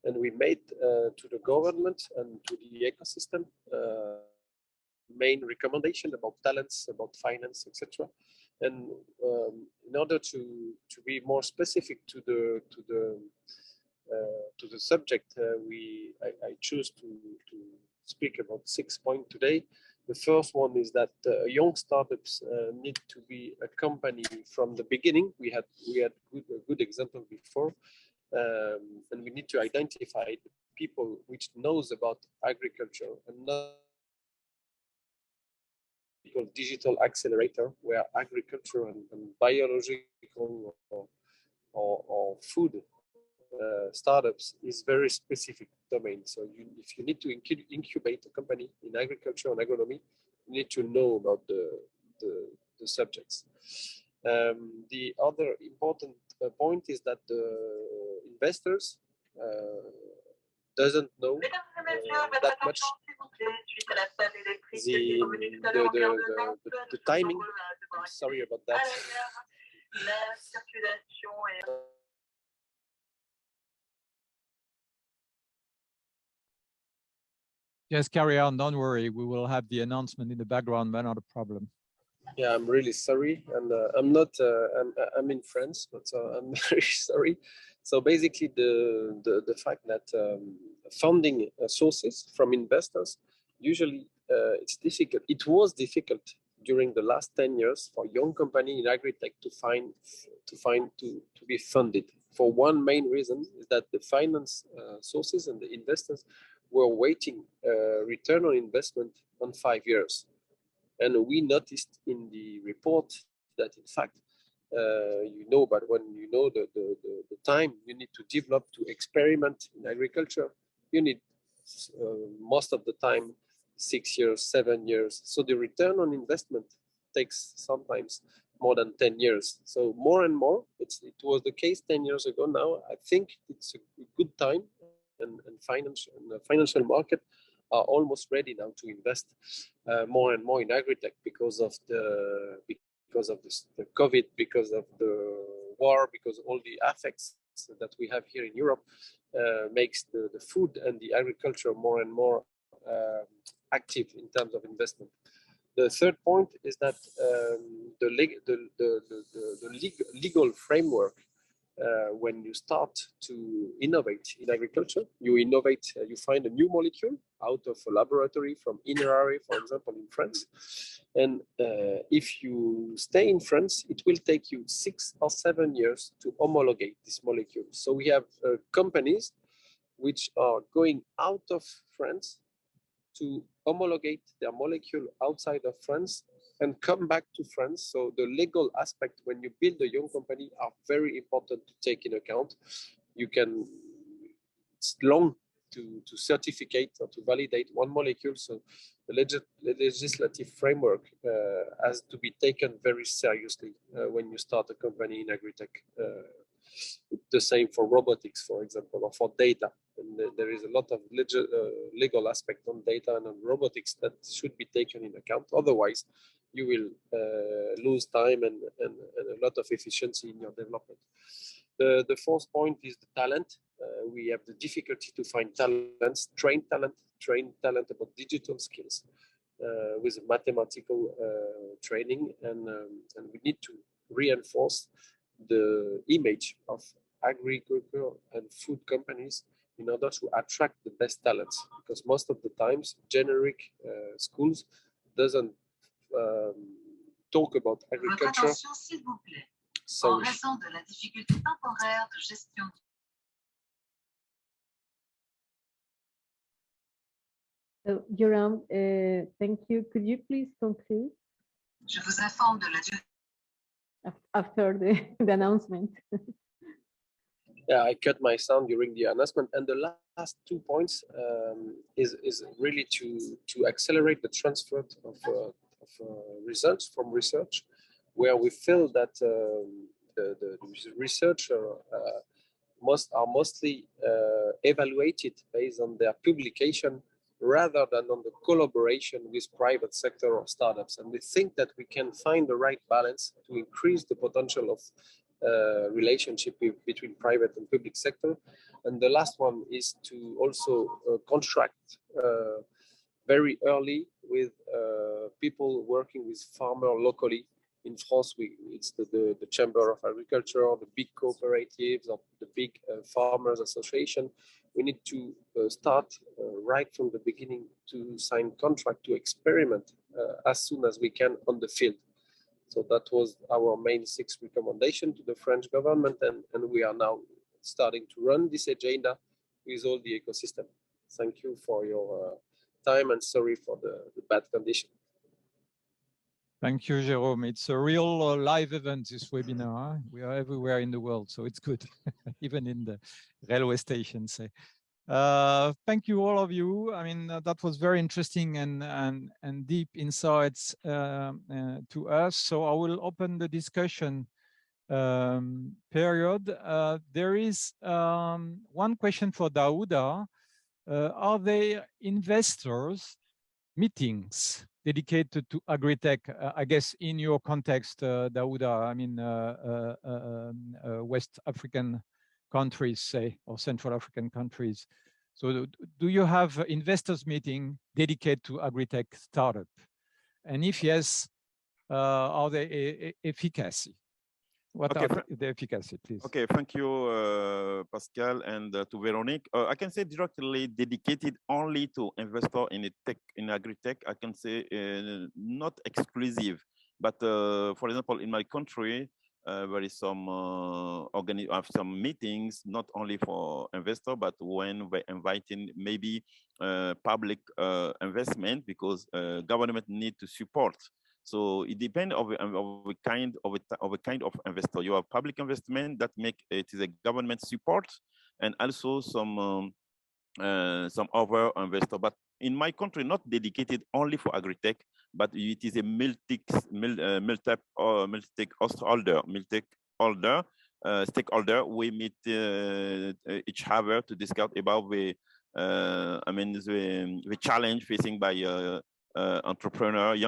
Speaker 16: And we made to the government and to the ecosystem main recommendation about talents, about finance, etc. And in order to be more specific to the subject, I choose to speak about 6 points today. The first one is that young startups need to be a company from the beginning. We had a good example before, and we need to identify the people which knows about agriculture and not digital accelerator, where agriculture and biological or food startups is very specific domain. So if you need to incubate a company in agriculture and agronomy, you need to know about the subjects. The other important point is that the investors doesn't know that much the timing. I'm sorry about that.
Speaker 2: Yes, carry on. Don't worry. We will have the announcement in the background, but not a problem.
Speaker 16: Yeah, I'm really sorry, and I'm not. I'm in France, but I'm very sorry. So basically, the fact that funding sources from investors usually it's difficult. It was difficult during the last 10 years for young company in agri-tech to be funded. For one main reason is that the finance sources and the investors were waiting return on investment on 5 years. And we noticed in the report that, in fact, but when you know the time you need to develop to experiment in agriculture, you need most of the time 6 years, 7 years. So the return on investment takes sometimes more than 10 years. So more and more, it was the case 10 years ago. Now, I think it's a good time, and the financial market are almost ready now to invest more and more in agri-tech because of the COVID, because of the war, because all the effects that we have here in Europe makes the food and the agriculture more and more active in terms of investment. The third point is that the legal framework, when you start to innovate in agriculture, you find a new molecule out of a laboratory from INRAE, for example, in France. And if you stay in France, it will take you 6 or 7 years to homologate this molecule. So we have companies which are going out of France to homologate their molecule outside of France and come back to France. So the legal aspect when you build a young company are very important to take in account. It's long to certificate or to validate one molecule. So the legislative framework has to be taken very seriously when you start a company in agri-tech. The same for robotics, for example, or for data. And there is a lot of legal aspect on data and on robotics that should be taken in account. Otherwise, you will lose time and a lot of efficiency in your development. The fourth point is the talent. We have the difficulty to find talents, trained talent about digital skills with mathematical training, and we need to reinforce the image of agriculture and food companies in order to attract the best talents, because most of the times generic schools doesn't talk about agriculture. So
Speaker 1: Jérome, thank you. Could you please conclude?
Speaker 17: Je vous informe de la
Speaker 1: after the announcement.
Speaker 16: Yeah, I cut my sound during the announcement. And the last 2 points is really to accelerate the transfer of results from research, where we feel that the research are mostly evaluated based on their publication rather than on the collaboration with private sector or startups. And we think that we can find the right balance to increase the potential of relationship between private and public sector. And the last one is to also contract very early with people working with farmers locally. In France, it's the Chamber of Agriculture, the big cooperatives, or the big farmers association. We need to start right from the beginning to sign contract to experiment as soon as we can on the field. So that was our main 6 recommendation to the French government, and we are now starting to run this agenda with all the ecosystem. Thank you for your time, and sorry for the bad condition.
Speaker 2: Thank you, Jérome. It's a real live event, this webinar. Huh? We are everywhere in the world, so it's good, even in the railway stations. Thank you, all of you. I mean, that was very interesting and deep insights to us. So I will open the discussion period. There is one question for Daouda. Are there investors meetings dedicated to agri-tech? I guess in your context, Daouda, I mean, West African countries, say, or Central African countries. So do you have investors meeting dedicated to agri-tech startup? And if yes, are they efficacy? What are the efficacy, please?
Speaker 13: Okay, thank you, Pascal, and to Veronique. I can say directly dedicated only to investor in agri-tech. I can say not exclusive, but for example, in my country, there is some some meetings not only for investor, but when we're inviting maybe public investment because government need to support. So it depends of a kind of investor. You have public investment that make it is a government support, and also some other investor. But in my country, not dedicated only for agri-tech, but it is a stakeholder. We meet each other to discuss about the the challenge facing by young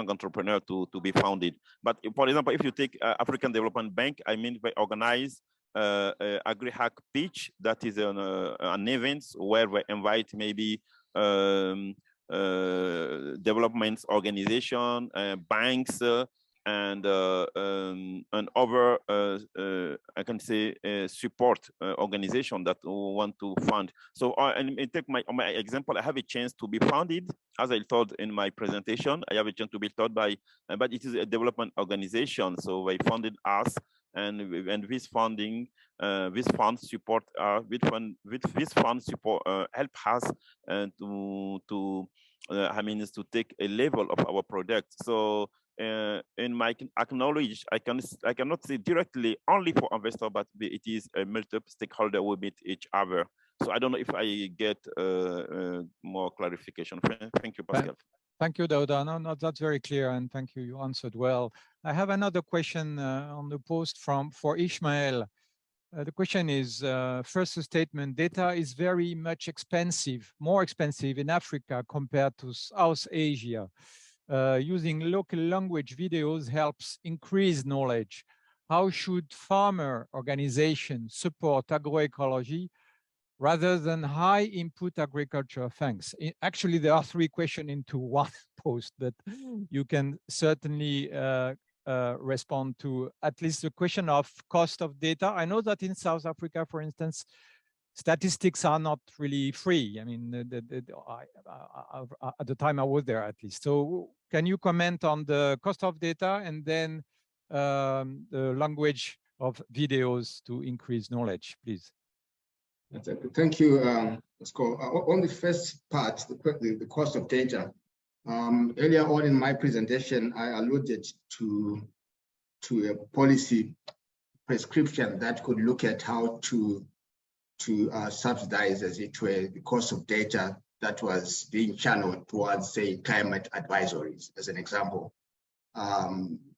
Speaker 13: entrepreneur to be founded. But for example, if you take African Development Bank, they organize agri-hack pitch. That is an event where we invite maybe development organization, banks, and other I can say support organization that want to fund. So and take my example. I have a chance to be funded, as I told in my presentation. I have a chance to be taught by, but it is a development organization. So they funded us, and this funding, this fund support, this fund support help us to take a level of our product. So in my acknowledge, I cannot say directly only for investor, but it is a multiple stakeholder will meet each other. So I don't know if I get more clarification. Thank you, Pascal.
Speaker 2: Thank you, Daouda. No, that's very clear, and thank you. You answered well. I have another question on the post for Ishmael. The question is, first statement, data is very much expensive, more expensive in Africa compared to South Asia. Using local language videos helps increase knowledge. How should farmer organizations support agroecology rather than high input agriculture? Thanks. Actually, there are 3 questions into one post, but you can certainly respond to at least the question of cost of data. I know that in South Africa, for instance, statistics are not really free. I mean, at the time I was there, at least. So can you comment on the cost of data and then the language of videos to increase knowledge, please?
Speaker 14: Thank you, Pascal. On the first part, the cost of data, earlier on in my presentation, I alluded to a policy prescription that could look at how to subsidize, as it were, the cost of data that was being channeled towards, say, climate advisories, as an example,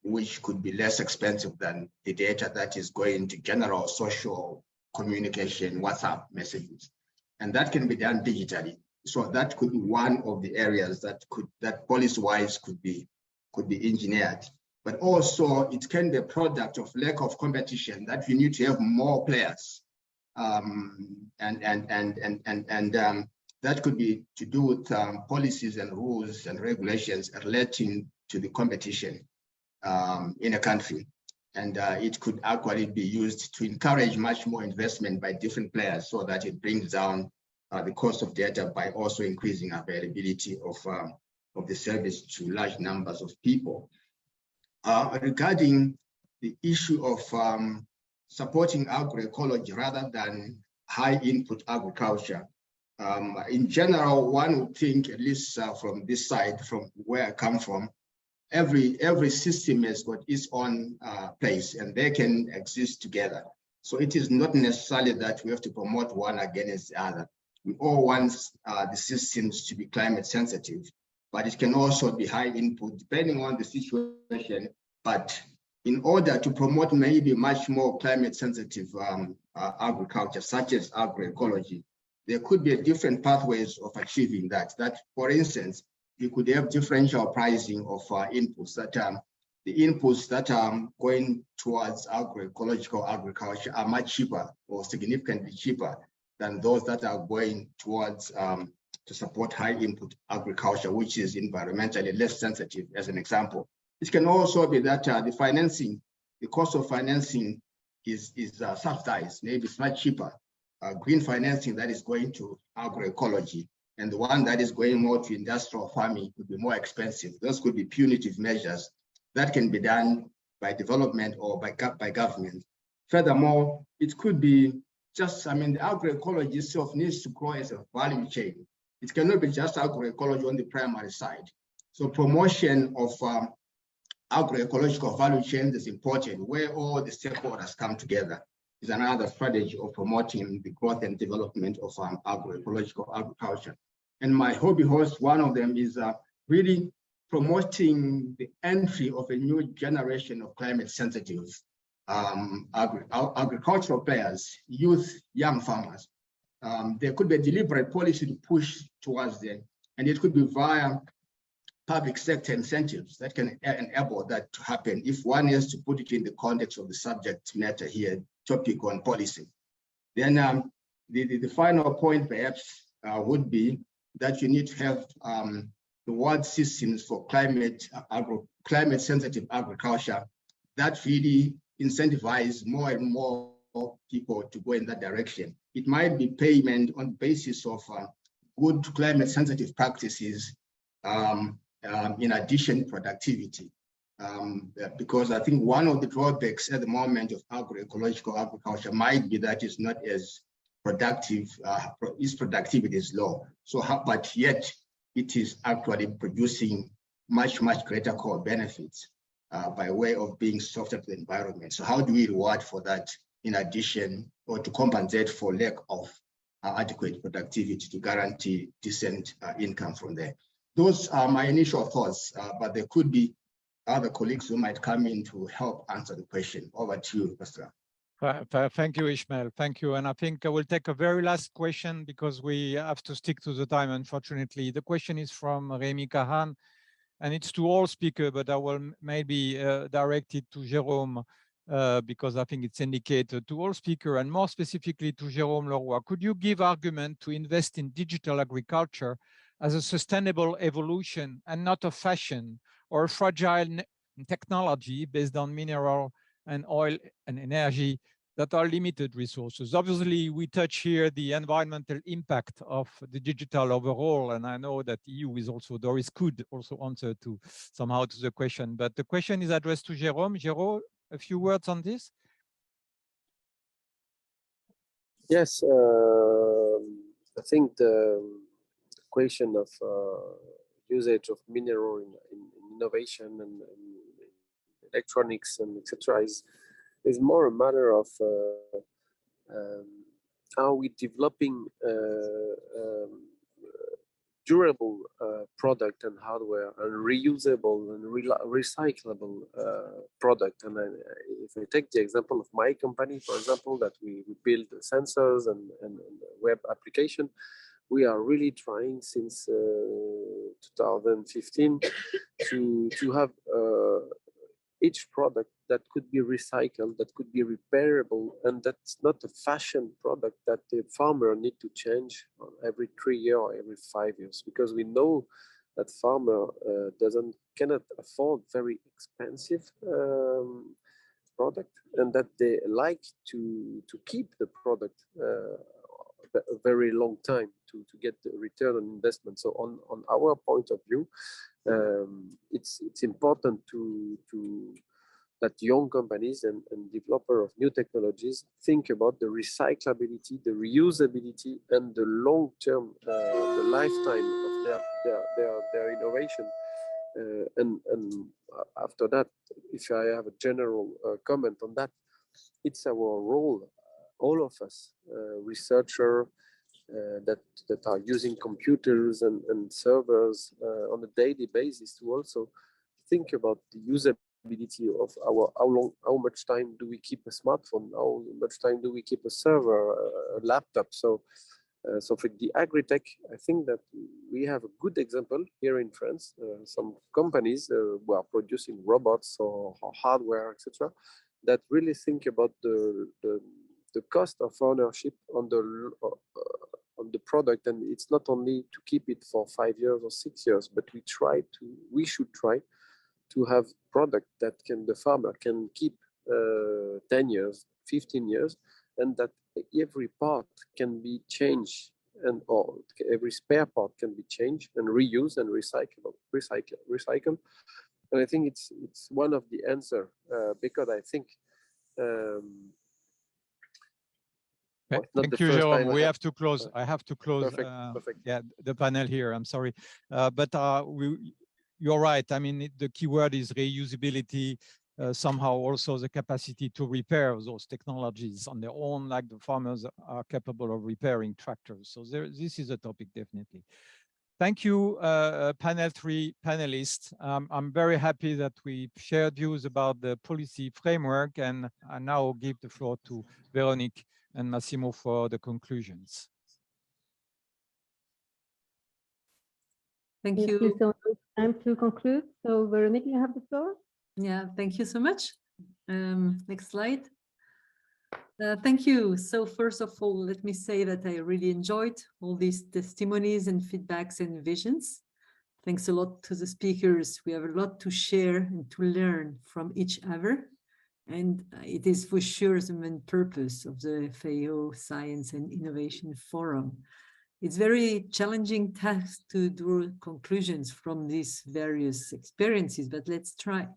Speaker 14: which could be less expensive than the data that is going to general social communication, WhatsApp messages. And that can be done digitally. So that could be one of the areas that policy-wise could be engineered. But also it can be a product of lack of competition, that you need to have more players. That could be to do with policies and rules and regulations relating to the competition in a country. And it could actually be used to encourage much more investment by different players so that it brings down the cost of data by also increasing availability of the service to large numbers of people. Regarding the issue of supporting agroecology rather than high input agriculture, in general, one would think, at least from this side, from where I come from, every system has got its own place and they can exist together. So it is not necessarily that we have to promote one against the other. We all want the systems to be climate sensitive, but it can also be high input depending on the situation. But in order to promote maybe much more climate sensitive agriculture, such as agroecology, there could be different pathways of achieving that. That, for instance, you could have differential pricing of inputs, that the inputs that are going towards agroecological agriculture are much cheaper or significantly cheaper than those that are going towards to support high input agriculture, which is environmentally less sensitive, as an example. It can also be that the cost of financing is subsidized. Maybe it's much cheaper. Green financing that is going to agroecology, and the one that is going more to industrial farming could be more expensive. Those could be punitive measures that can be done by development or by government. Furthermore, it could be just, the agroecology itself needs to grow as a value chain. It cannot be just agroecology on the primary side. So promotion of agroecological value chains is important, where all the stakeholders come together. Is another strategy of promoting the growth and development of agroecological agriculture. And my hobby horse, one of them is really promoting the entry of a new generation of climate sensitive agricultural players, youth, young farmers. There could be a deliberate policy to push towards them, and it could be via public sector incentives that can enable that to happen if one is to put it in the context of the subject matter here, topic on policy. Then the final point perhaps would be that you need to have reward systems for climate sensitive agriculture that really incentivize more and more people to go in that direction. It might be payment on the basis of good climate sensitive practices, in addition to productivity. Because I think one of the drawbacks at the moment of agroecological agriculture might be that it's not as productive, its productivity is low. So, but yet it is actually producing much greater core benefits by way of being softer to the environment. So how do we reward for that in addition, or to compensate for lack of adequate productivity to guarantee decent income from there? Those are my initial thoughts, but there could be other colleagues who might come in to help answer the question. Over to you, Pascal.
Speaker 2: Thank you, Ishmael. Thank you. And I think I will take a very last question because we have to stick to the time, unfortunately. The question is from Rémi Kahan, and it's to all speakers, but I will maybe direct it to Jérome because I think it's indicated to all speakers, and more specifically to Jérome Le Roy. Could you give argument to invest in digital agriculture as a sustainable evolution and not a fashion or a fragile technology based on mineral and oil and energy that are limited resources? Obviously, we touch here the environmental impact of the digital overall, and I know that EU is also, Doris could also answer to somehow to the question, but the question is addressed to Jérome. Jérome, a few words on this?
Speaker 16: Yes, I think the question of usage of mineral in innovation and electronics and etc. is more a matter of how we developing durable product and hardware and reusable and recyclable product. And if I take the example of my company, for example, that we build sensors and web application, we are really trying since 2015 to have each product that could be recycled, that could be repairable, and that's not a fashion product that the farmer need to change every 3 years or every 5 years, because we know that farmer cannot afford very expensive product, and that they like to keep the product a very long time to get the return on investment. So on our point of view, it's important to that young companies and developer of new technologies think about the recyclability, the reusability, and the long-term, the lifetime of their innovation. And after that, if I have a general comment on that, it's our role, all of us, researchers that are using computers and servers on a daily basis, to also think about the usability of how much time do we keep a smartphone, how much time do we keep a server, a laptop. So for the agri-tech, I think that we have a good example here in France. Some companies who are producing robots or hardware, etc., that really think about the the cost of ownership on the product, and it's not only to keep it for 5 years or 6 years, but we should try to have product that the farmer can keep 10 years, 15 years, and that every part can be changed, and or every spare part can be changed and reused and recycled. And I think it's one of the answer, because I think
Speaker 2: thank you, Jérome. We have to close. I have to close.
Speaker 16: Perfect.
Speaker 2: Yeah, the panel here. I'm sorry, but you're right. I mean, the key word is reusability. Somehow also the capacity to repair those technologies on their own, like the farmers are capable of repairing tractors. So this is a topic, definitely. Thank you, panel 3 panelists. I'm very happy that we shared views about the policy framework, and I now give the floor to Véronique and Massimo for the conclusions.
Speaker 18: Thank you.
Speaker 1: So it's time to conclude. So Véronique, you have the floor.
Speaker 18: Yeah, thank you so much. Next slide. Thank you. So first of all, let me say that I really enjoyed all these testimonies and feedbacks and visions. Thanks a lot to the speakers. We have a lot to share and to learn from each other. And it is for sure the main purpose of the FAO Science and Innovation Forum. It's very challenging task to draw conclusions from these various experiences, but let's try.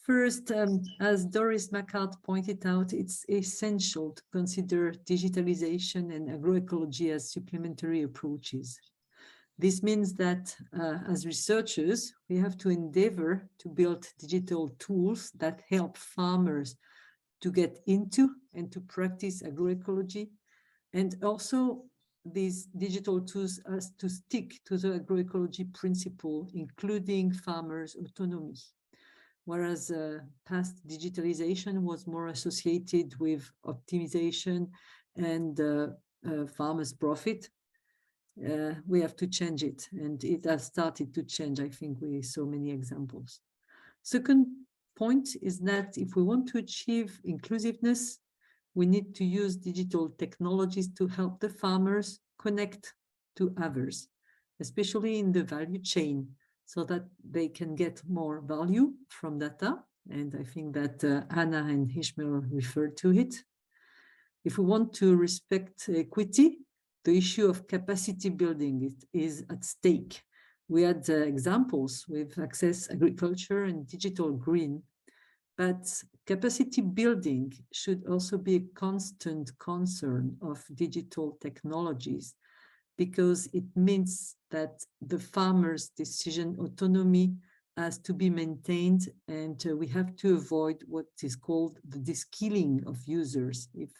Speaker 18: First, as Doris Macquard pointed out, it's essential to consider digitalization and agroecology as supplementary approaches. This means that as researchers, we have to endeavor to build digital tools that help farmers to get into and to practice agroecology. And also these digital tools has to stick to the agroecology principle, including farmers' autonomy. Whereas past digitalization was more associated with optimization and farmers' profit, we have to change it. And it has started to change. I think we saw many examples. Second point is that if we want to achieve inclusiveness, we need to use digital technologies to help the farmers connect to others, especially in the value chain, so that they can get more value from data. And I think that Anna and Ishmael referred to it. If we want to respect equity, the issue of capacity building is at stake. We had examples with Access Agriculture and Digital Green, but capacity building should also be a constant concern of digital technologies, because it means that the farmer's decision autonomy has to be maintained, and we have to avoid what is called the de-skilling of users. If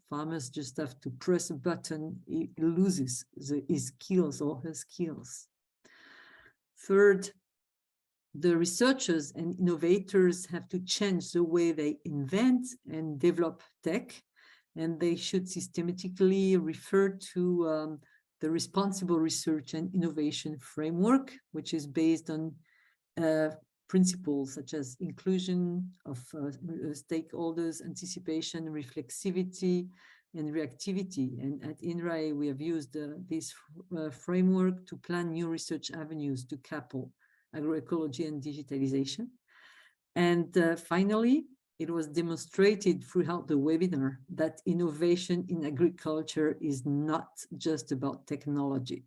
Speaker 18: farmers just have to press a button, he loses his skills or her skills. Third, the researchers and innovators have to change the way they invent and develop tech, and they should systematically refer to the responsible research and innovation framework, which is based on principles such as inclusion of stakeholders, anticipation, reflexivity, and reactivity. And at INRAE, we have used this framework to plan new research avenues to couple agroecology and digitalization. And finally, it was demonstrated throughout the webinar that innovation in agriculture is not just about technology.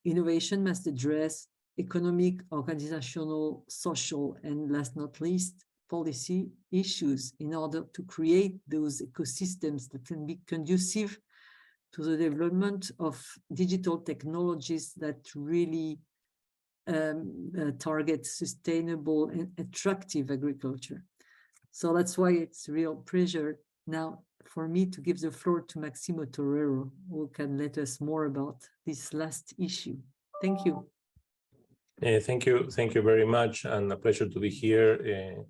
Speaker 18: Innovation must address economic, organizational, social, and last not least, policy issues in order to create those ecosystems that can be conducive to the development of digital technologies that really target sustainable and attractive agriculture. So that's why it's a real pleasure now for me to give the floor to Maximo Torero, who can let us more about this last issue. Thank you.
Speaker 19: Thank you very much, and a pleasure to be here,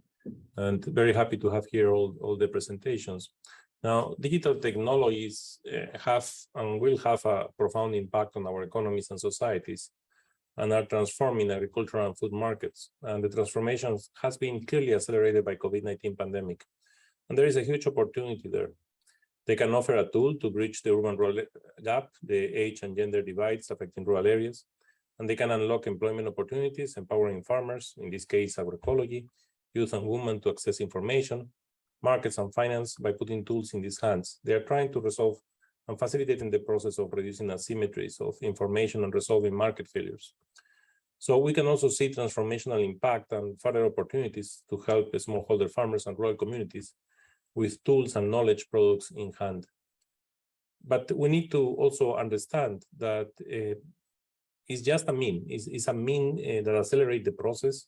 Speaker 19: and very happy to have here all the presentations. Now, digital technologies have and will have a profound impact on our economies and societies, and are transforming agricultural and food markets. And the transformation has been clearly accelerated by COVID-19 pandemic. And there is a huge opportunity there. They can offer a tool to bridge the urban-rural gap, the age and gender divides affecting rural areas, and they can unlock employment opportunities, empowering farmers, in this case, agroecology, youth and women to access information, markets and finance by putting tools in these hands. They are trying to resolve and facilitating the process of reducing asymmetries of information and resolving market failures. So we can also see transformational impact and further opportunities to help smallholder farmers and rural communities with tools and knowledge products in hand. But we need to also understand that it's just a mean. It's a mean that accelerates the process,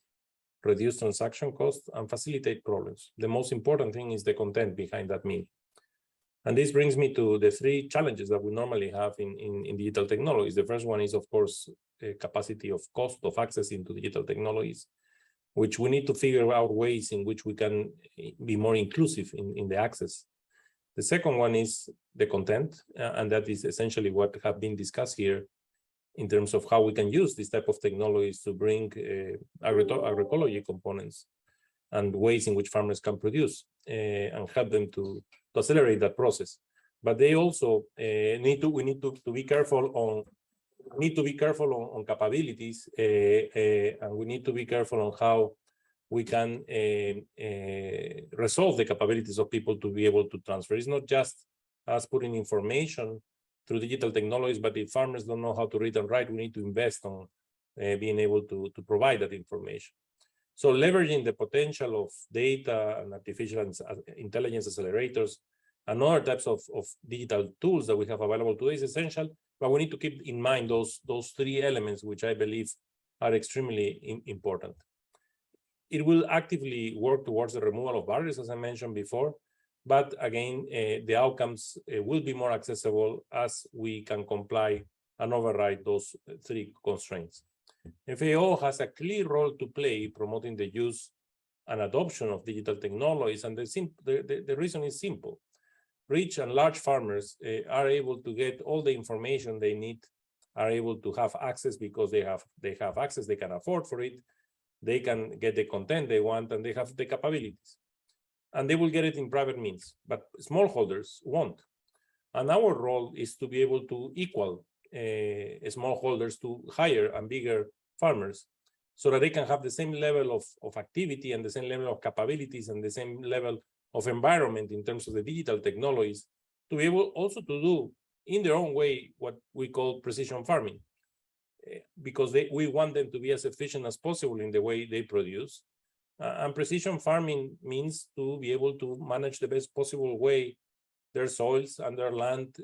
Speaker 19: reduce transaction costs, and facilitate problems. The most important thing is the content behind that mean. And this brings me to the three challenges that we normally have in digital technologies. The first one is, of course, capacity of cost of access into digital technologies, which we need to figure out ways in which we can be more inclusive in the access. The second one is the content, and that is essentially what have been discussed here in terms of how we can use this type of technologies to bring agroecology components and ways in which farmers can produce and help them to accelerate that process. But they also we need to be careful on capabilities, and we need to be careful on how we can resolve the capabilities of people to be able to transfer. It's not just us putting information through digital technologies, but if farmers don't know how to read and write, we need to invest on being able to provide that information. So leveraging the potential of data and artificial intelligence accelerators and other types of digital tools that we have available today is essential, but we need to keep in mind those three elements, which I believe are extremely important. It will actively work towards the removal of barriers, as I mentioned before, but again, the outcomes will be more accessible as we can comply and override those three constraints. FAO has a clear role to play promoting the use and adoption of digital technologies, and the reason is simple. Rich and large farmers are able to get all the information they need, are able to have access because they have access, they can afford for it, they can get the content they want, and they have the capabilities. And they will get it in private means, but smallholders won't. And our role is to be able to equal smallholders to higher and bigger farmers so that they can have the same level of activity and the same level of capabilities and the same level of environment in terms of the digital technologies to be able also to do in their own way what we call precision farming, because we want them to be as efficient as possible in the way they produce. And precision farming means to be able to manage the best possible way their soils and their land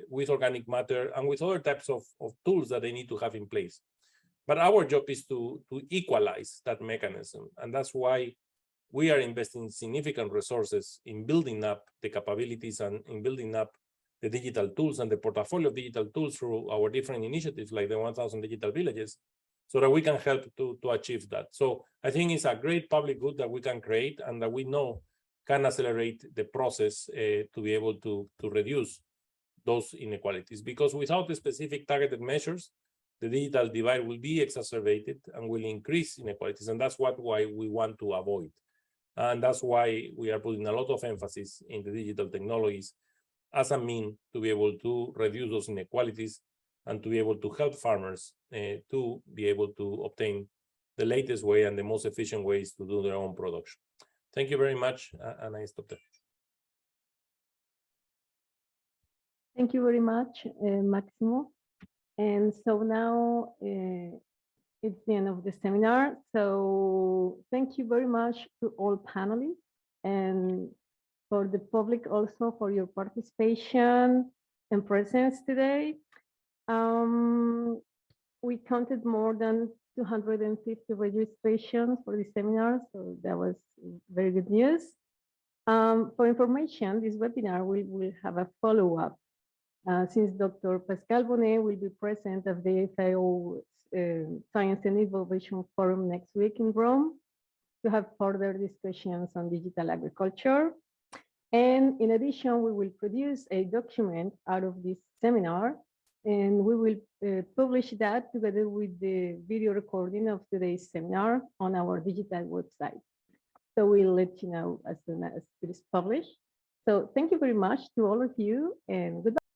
Speaker 19: with organic matter and with other types of tools that they need to have in place. But our job is to equalize that mechanism. And that's why we are investing significant resources in building up the capabilities and in building up the digital tools and the portfolio of digital tools through our different initiatives like the 1,000 Digital Villages, so that we can help to achieve that. So I think it's a great public good that we can create and that we know can accelerate the process to be able to reduce those inequalities. Because without the specific targeted measures, the digital divide will be exacerbated and will increase inequalities. And that's why we want to avoid. And that's why we are putting a lot of emphasis in the digital technologies as a mean to be able to reduce those inequalities and to be able to help farmers to be able to obtain the latest way and the most efficient ways to do their own production. Thank you very much, and I stop there.
Speaker 1: Thank you very much, Maximo. And so now it's the end of the seminar. So thank you very much to all panelists and for the public also for your participation and presence today. We counted more than 250 registrations for the seminar, so that was very good news. For information, this webinar will have a follow-up since Dr. Pascal Bonnet will be present at the FAO Science and Innovation Forum next week in Rome to have further discussions on digital agriculture. And in addition, we will produce a document out of this seminar, and we will publish that together with the video recording of today's seminar on our DigitAg website. So we'll let you know as soon as it is published. So thank you very much to all of you, and goodbye.